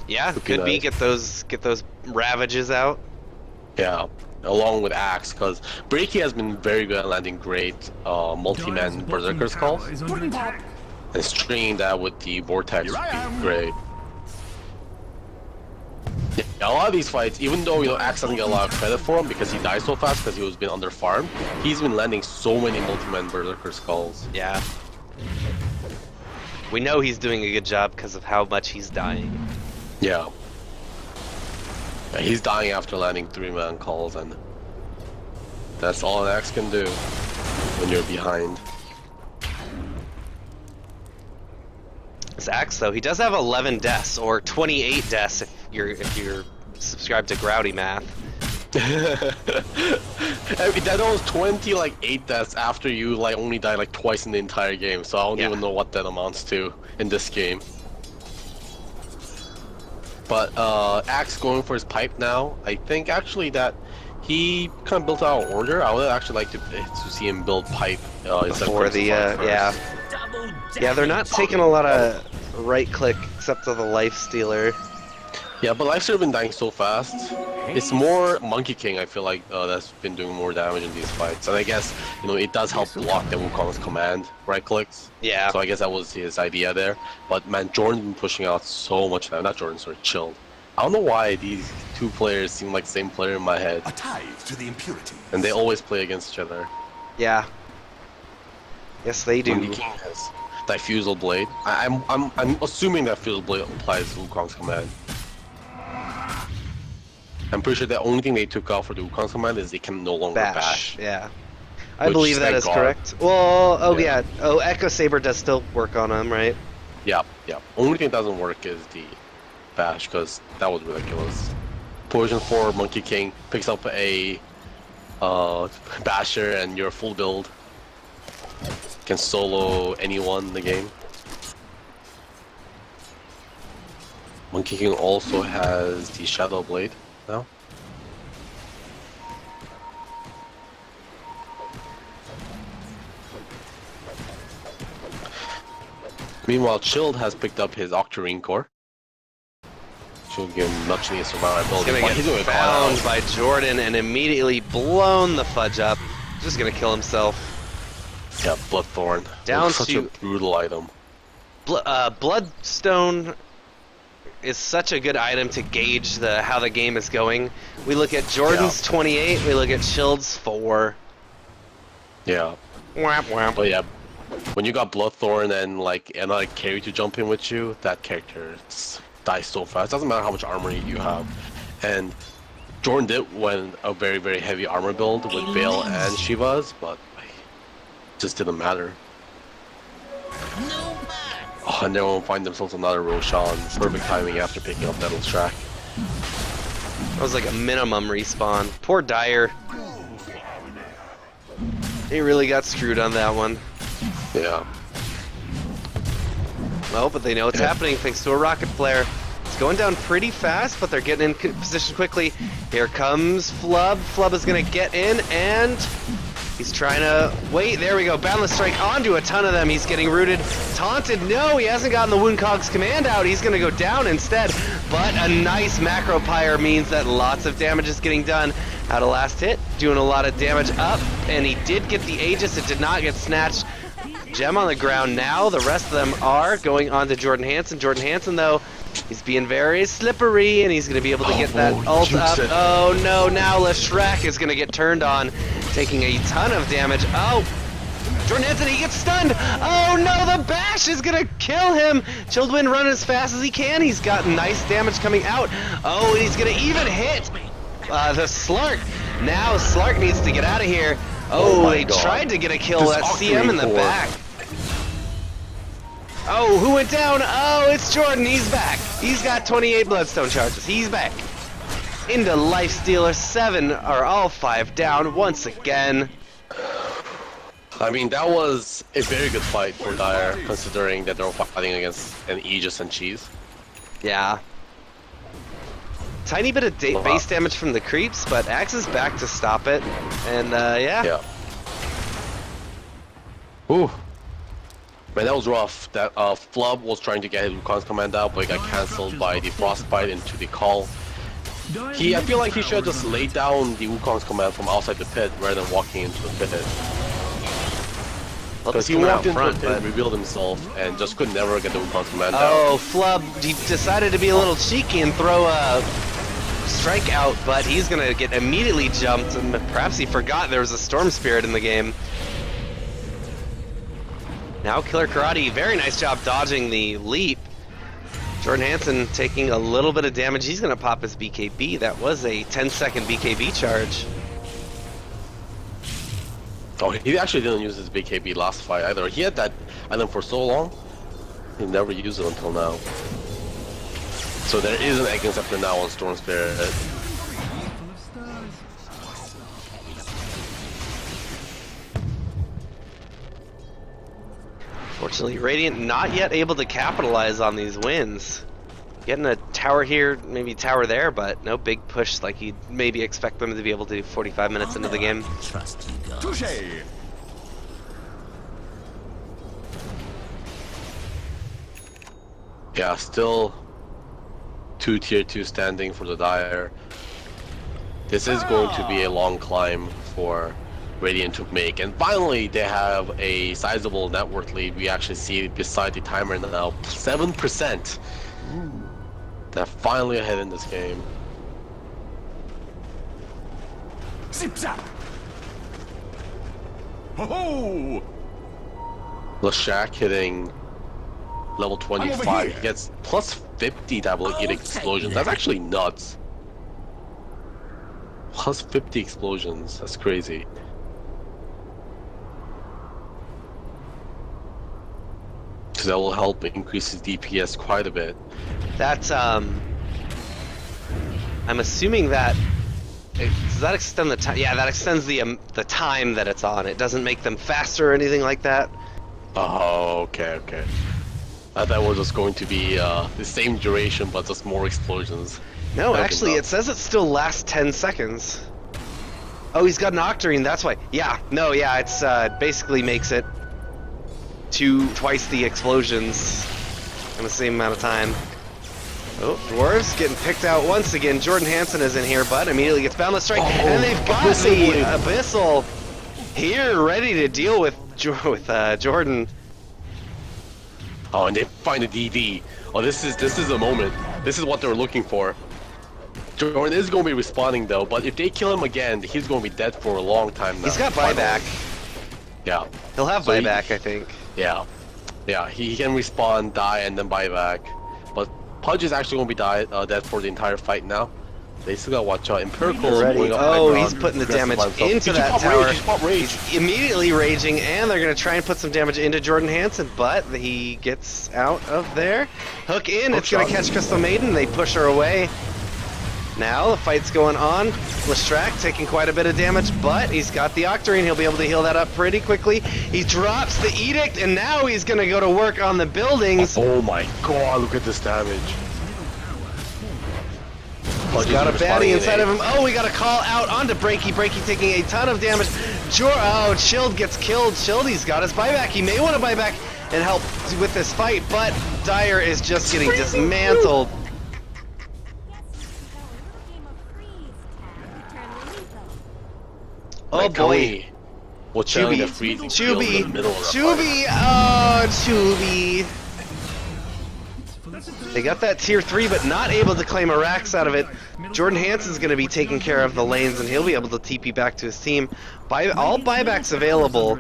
A: Yeah,
C: Could
A: could
C: be
A: be.
C: nice.
A: Get those ravages out.
C: Yeah, along with Axe, because Breaky has been very good at landing great multi-man Berserker's calls,
B: Is under attack.
C: and stringing that with the Vortex
D: Here I
C: would
D: am.
C: be great. Yeah, a lot of these fights, even though Axe doesn't get a lot of credit for him because he dies so fast because he was been under farmed, he's been landing so many multi-man Berserker's calls.
A: Yeah. We know he's doing a good job because of how much he's dying.
C: Yeah. Yeah, he's dying after landing 3-man calls, and that's all an Axe can do when you're behind.
A: This Axe, though, he does have 11 deaths, or 28 deaths if you're subscribed to Grouty math.
C: I mean, that was 8 deaths after you only died twice in the entire game, so I don't
A: Yeah.
C: even know what that amounts to in this game. But Axe going for his pipe now, I think actually that he kind of built out an order. I would actually like to see him build pipe instead
A: Before
C: of
A: the,
C: Crimson Fire
A: yeah.
C: first.
E: Double
A: Yeah, they're not
E: damage.
A: taking a lot of right click except for the life stealer.
C: Yeah, but Lifesteal have been dying so fast. It's more Monkey King, I feel like, that's been doing more damage in these fights. And I guess, it does help block the Wukong's command right clicks.
A: Yeah.
C: So I guess that was his idea there. But man, Jordan's been pushing out so much now. Not Jordan, sorry, Chilled. I don't know why these 2 players seem like the same player in my head.
D: A tithe to the impurity.
C: And they always play against each other.
A: Yeah. Yes, they do.
C: Monkey King has Diffusal Blade. I'm assuming that Diffusal Blade applies to Wukong's command. I'm pretty sure the only thing they took out for the Wukong's command is they can no longer bash.
A: Yeah. I
C: Which,
A: believe that
C: thank
A: is
C: God.
A: correct. Well, oh
C: Yeah.
A: yeah. Oh, Echo Saber does still work on him, right?
C: Yeah. Only thing that doesn't work is the bash, because that was ridiculous. Poison 4, Monkey King picks up a basher, and you're full build. Can solo anyone in the game. Monkey King also has the Shadow Blade now. Meanwhile, Chilled has picked up his Octarine Core. Should give him much needed survivability.
A: He's gonna get found by Jordan and immediately blown the fudge up. Just gonna kill himself.
C: Yeah, Bloodthorn.
A: Down
C: such
A: to
C: a brutal item.
A: Bloodstone is such a good item to gauge how the game is going. We look at Jordan's 28, we look at Chilled's 4.
C: Yeah.
A: Wham, wham.
C: But yeah, when you got Bloodthorn and like another carry to jump in with you, that character dies so fast. Doesn't matter how much armor you have. And Jordan did win a very, very heavy armor build with Veil and Shivas, but it just didn't matter. Oh, and then we'll find themselves another Roshan. Perfect timing after picking up Devil's Track.
A: That was like a minimum respawn. Poor Dyer. He really got screwed on that one.
C: Yeah.
A: Well, but they know what's happening thanks to a rocket flare. It's going down pretty fast, but they're getting in position quickly. Here comes Flub. Flub is going to get in, and he's trying to wait. There we go. Boundless Strike onto a ton of them. He's getting rooted. Taunted. No, he hasn't gotten the Wukong's command out. He's going to go down instead. But a nice Macro Pyre means that lots of damage is getting done. Had a last hit, doing a lot of damage up, and he did get the Aegis. It did not get snatched. Gem on the ground now. The rest of them are going on to Jordan Hansen. Jordan Hansen, though, he's being very slippery, and he's going to be able to get that ult up. Oh no, now Shrek is going to get turned on, taking a ton of damage. Oh, Jordan Hansen, he gets stunned. Oh no, the bash is going to kill him. Childwin run as fast as he can. He's got nice damage coming out. Oh, and he's going to even hit the Slark. Now Slark needs to get out of here. Oh, they tried to get a kill at CM in the back. Oh, who went down? Oh, it's Jordan. He's back. He's got 28 Bloodstone charges. He's back. Into Lifestealer. 7 are all 5 down once again.
C: I mean, that was a very good fight for Dyer, considering that they were fighting against an Aegis and Cheese. Yeah.
A: Tiny bit of base damage from the creeps, but Axe is back to stop it. And, yeah.
C: Ooh. Man, that was rough. That Flub was trying to get his Wukong's command out, but he got cancelled by the Frostbite into the call. I feel like he should have just laid down the Wukong's command from outside the pit rather than walking into the pit. Because he walked into the pit, revealed himself, and just could never get the Wukong's command out.
A: Oh, Flub, he decided to be a little cheeky and throw a strike out, but he's going to get immediately jumped, and perhaps he forgot there was a Storm Spirit in the game. Now Killer Karate, very nice job dodging the leap. Jordan Hansen taking a little bit of damage. He's going to pop his BKB. That was a 10-second BKB charge.
C: Oh, he actually didn't use his BKB last fight either. He had that item for so long, he never used it until now. So there is an Egg Inceptor now on Storm Spirit.
A: Fortunately, Radiant not yet able to capitalize on these wins. Getting a tower here, maybe tower there, but no big push like you'd maybe expect them to be able to 45 minutes into the game.
E: Trust you guys.
D: Touché!
C: Yeah, still 2 tier 2 standing for the Dyer. This is going to be a long climb for Radiant to make, and finally they have a sizable net worth lead. We actually see beside the timer now 7%. They're finally ahead in this game.
D: Zip zap! Ho ho!
C: Lashak hitting level
D: over
C: 25.
D: here.
C: He gets plus 50 double
E: I'll
C: edict
E: take
C: explosions.
E: that.
C: That's actually nuts. Plus 50 explosions. That's crazy. Because that will help increase his DPS quite a bit.
A: That's I'm assuming that does that extend the time? Yeah, that extends the time that it's on. It doesn't make them faster or anything like that.
C: Oh, okay. I thought it was just going to be the same duration, but just more explosions.
A: No,
C: That'd be
A: actually, it
C: nuts.
A: says it still lasts 10 seconds. Oh, he's got an Octarine, that's why. Yeah, no, yeah, it's basically makes it twice the explosions in the same amount of time. Oh, Dwarves getting picked out once again. Jordan Hansen is in here, but immediately gets Boundless Strike, and they've got the Abyssal here ready to deal with Jordan.
C: Oh, and they find a DD. Oh, this is a moment. This is what they're looking for. Jordan is going to be responding though, but if they kill him again, he's going to be dead for a long time now.
A: He's got buyback.
C: Yeah.
A: He'll have
C: So
A: buyback, I think.
C: Yeah. He can respawn, die, and then buy back. But Pudge is actually going to be dead for the entire fight now. They still got to watch out. Empirical.
A: Ready.
C: Going up
A: Oh,
C: high
A: he's
C: ground,
A: putting the
C: aggressive
A: damage
C: by himself.
A: into
C: He
A: that
C: just
A: tower.
C: Rage, he just rage.
A: He's immediately raging, and they're going to try and put some damage into Jordan Hansen, but he gets out of there. Hook in, it's going to catch Crystal Maiden. They push her away. Now the fight's going on. Lestrak taking quite a bit of damage, but he's got the Octarine. He'll be able to heal that up pretty quickly. He drops the Edict, and now he's going to go to work on the buildings.
C: Oh my god, look at this damage.
A: He's got a baddie inside of him. Oh, we got a call out onto Breaky. Breaky taking a ton of damage. Chilled gets killed. Chilled, he's got his buyback. He may want to buy back and help with this fight, but Dyer is just getting dismantled. Oh boy.
C: Watch out, the
A: Chubby.
C: freezing field in
A: Chubby.
C: the middle of the
A: Chubby. Oh, Chubby. They got that tier 3, but not able to claim a Rax out of it. Jordan Hansen's going to be taking care of the lanes, and he'll be able to TP back to his team. All buybacks available.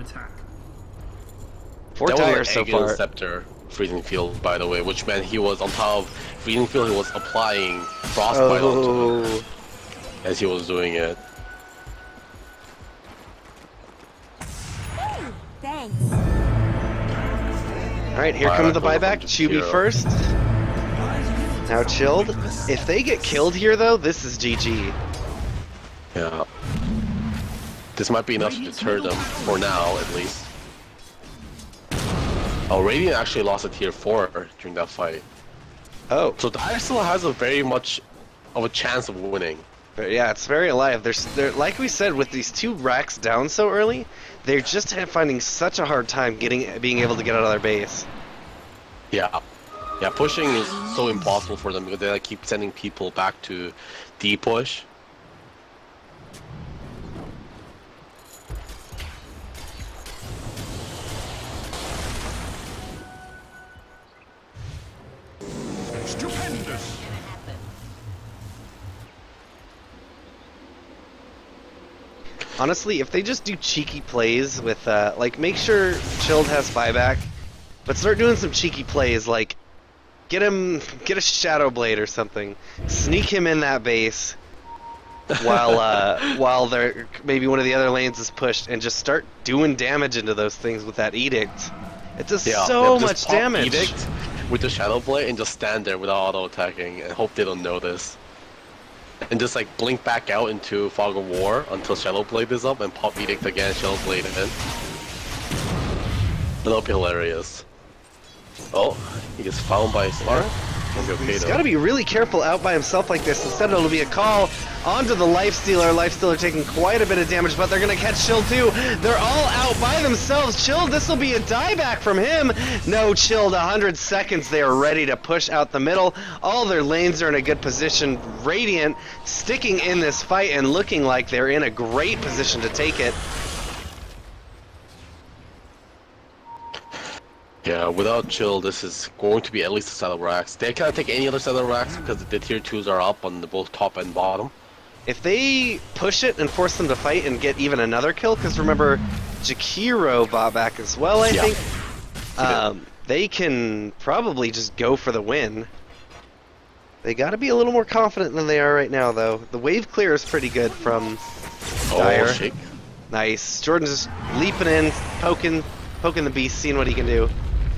A: For
C: That
A: Dyer
C: was
A: so
C: an Aegon
A: far.
C: Scepter freezing field, by the way, which meant he was on top of freezing field. He was applying frostbite onto him as he was doing it.
F: Thanks.
A: Alright, here comes the
C: Buyback
A: buyback.
C: over from
A: Chubby
C: Jakiro.
A: first. Now Chilled. If they get killed here, though, this is GG.
C: Yeah. This might be enough to deter them, for now, at least. Oh, Radiant actually lost a tier 4 during that fight.
A: Oh,
C: So Dyer still has a very much of a chance of winning.
A: but yeah, it's very alive. They're like we said, with these 2 racks down so early, they're just finding such a hard time being able to get out of their base.
C: Yeah. Yeah, pushing is so impossible for them because they like, keep sending people back to D-push.
D: Stupendous.
A: Honestly, if they just do cheeky plays with, like, make sure Chilled has buyback, but start doing some cheeky plays, like, get a Shadow Blade or something, sneak him in that base, while maybe one of the other lanes is pushed, and just start doing damage into those things with that Edict. It does so
C: just
A: much
C: pop
A: damage.
C: Edict with the Shadow Blade and just stand there without auto-attacking and hope they don't notice. And just like blink back out into Fog of War until Shadow Blade is up and pop Edict again, Shadow Blade in. That'll be hilarious. Oh, he gets found by Spark.
A: He's got to be really careful out by himself like this. Instead, it'll be a call onto the Lifestealer. Lifestealer taking quite a bit of damage, but they're going to catch Chilled too. They're all out by themselves. Chilled, this will be a dieback from him. No, Chilled, 100 seconds. They are ready to push out the middle. All their lanes are in a good position. Radiant sticking in this fight and looking like they're in a great position to take it.
C: Yeah, without Chill, this is going to be at least a set of racks. They can't take any other set of racks because the tier 2s are up on the both top and bottom.
A: If they push it and force them to fight and get even another kill, because remember, Jakiro bought back as well, I think. They can probably just go for the win. They got to be a little more confident than they are right now, though. The wave clear is pretty good from Dyer.
C: Shake.
A: Nice. Jordan's just leaping in, poking the beast, seeing what he can do.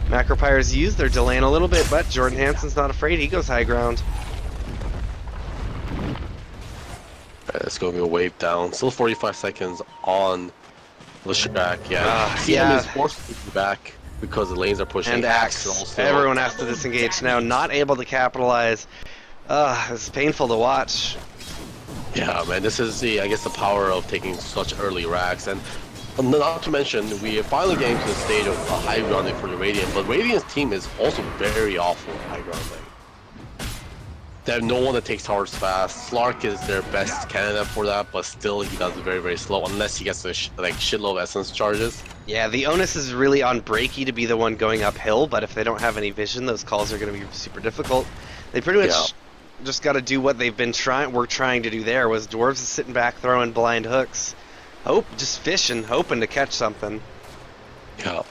A: Macropyres use their delaying a little bit, but Jordan Hansen's not afraid. He goes high ground.
C: Alright, let's go wave down. Still 45 seconds on Leshrac. Yeah.
A: Yeah.
C: CM is forced to be back because the lanes are pushing.
A: And Axe.
C: Also.
A: Everyone has to disengage now. Not able to capitalize. It's painful to watch.
C: Yeah, man, this is I guess the power of taking such early racks, and not to mention we are finally getting to the stage of a high grounding for the Radiant, but Radiant's team is also very awful at high grounding. They have no one that takes towers fast. Slark is their best candidate for that, but still he does it very, very slow unless he gets a shitload of essence charges.
A: Yeah, the onus is really on Breaky to be the one going uphill, but if they don't have any vision, those calls are going to be super difficult. They pretty much just got to do what they've been trying to do there, was Dwarves is sitting back throwing blind hooks. Just fishing, hoping to catch something.
C: Yeah.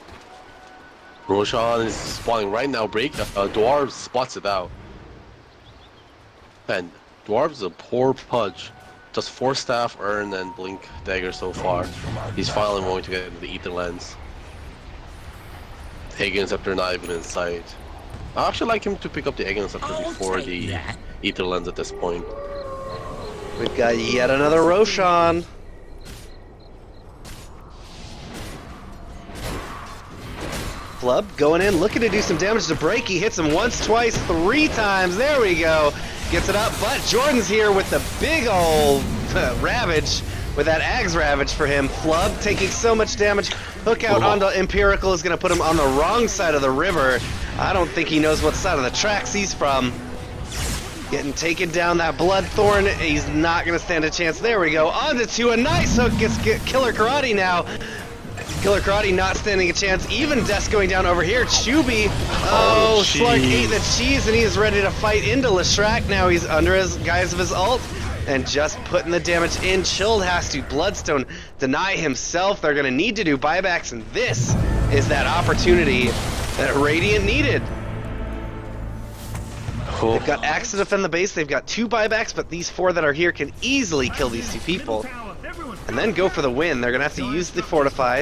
C: Roshan is spawning right now. Dwarves spots it out. And Dwarves a poor pudge. Just 4 staff, Urn, and Blink Dagger so far. He's finally going to get into the Ether Lens. Egg Inceptor not even in sight. I actually like him to pick up the Egg Inceptor before the Ether Lens at this point.
A: We've got yet another Roshan. Flub going in, looking to do some damage to Break. He hits him once, twice, 3 times. There we go. Gets it up, but Jordan's here with the big old Ravage, with that Ags Ravage for him. Flub taking so much damage. Hook out onto Empirical is going to put him on the wrong side of the river. I don't think he knows what side of the tracks he's from. Getting taken down, that Bloodthorn. He's not going to stand a chance. There we go. Onto 2. A nice hook gets Killer Karate now. Killer Karate not standing a chance. Even Death going down over here. Chubby. Oh, Slark ate the cheese and he is ready to fight into Leshrac now. He's under his guise of his ult and just putting the damage in. Chilled has to Bloodstone deny himself. They're going to need to do buybacks, and this is that opportunity that Radiant needed. They've got Axe to defend the base. They've got 2 buybacks, but these 4 that are here can easily kill these 2 people. And then go for the win. They're going to have to use the Fortify.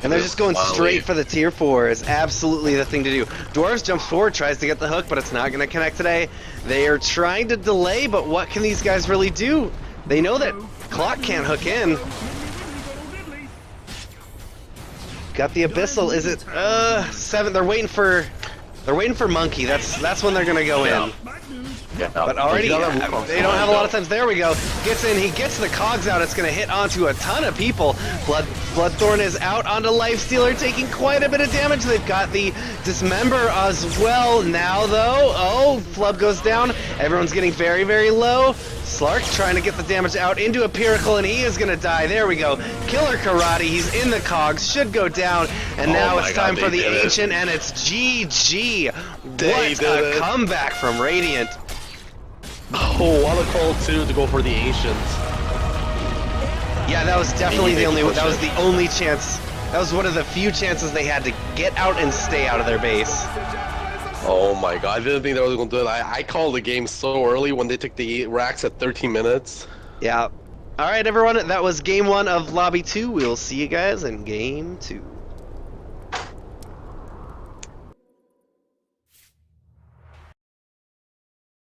A: And they're just going straight for the tier 4 is absolutely the thing to do. Dwarves jumps forward, tries to get the hook, but it's not going to connect today. They are trying to delay, but what can these guys really do? They know that Clock can't hook in. Got the Abyssal. Is it 7? They're waiting for Monkey. That's when they're gonna go in.
C: Yeah,
A: but already they don't have a lot of times. There we go. Gets in. He gets the cogs out. It's gonna hit onto a ton of people. Bloodthorn is out onto Lifestealer, taking quite a bit of damage. They've got the Dismember as well. Now though, Flub goes down. Everyone's getting very, very low. Slark trying to get the damage out into Empirical, and he is going to die. There we go. Killer Karate. He's in the cogs. Should go down. And now it's time for the Ancient, and it's GG. What a comeback from Radiant.
C: Oh, what a call, too, to go for the Ancient.
A: Yeah, that was definitely the only chance. That was one of the few chances they had to get out and stay out of their base.
C: Oh my god, I didn't think they were going to do it. I called the game so early when they took the racks at 13 minutes.
A: Yeah. Alright everyone, that was game 1 of Lobby 2. We'll see you guys in game 2.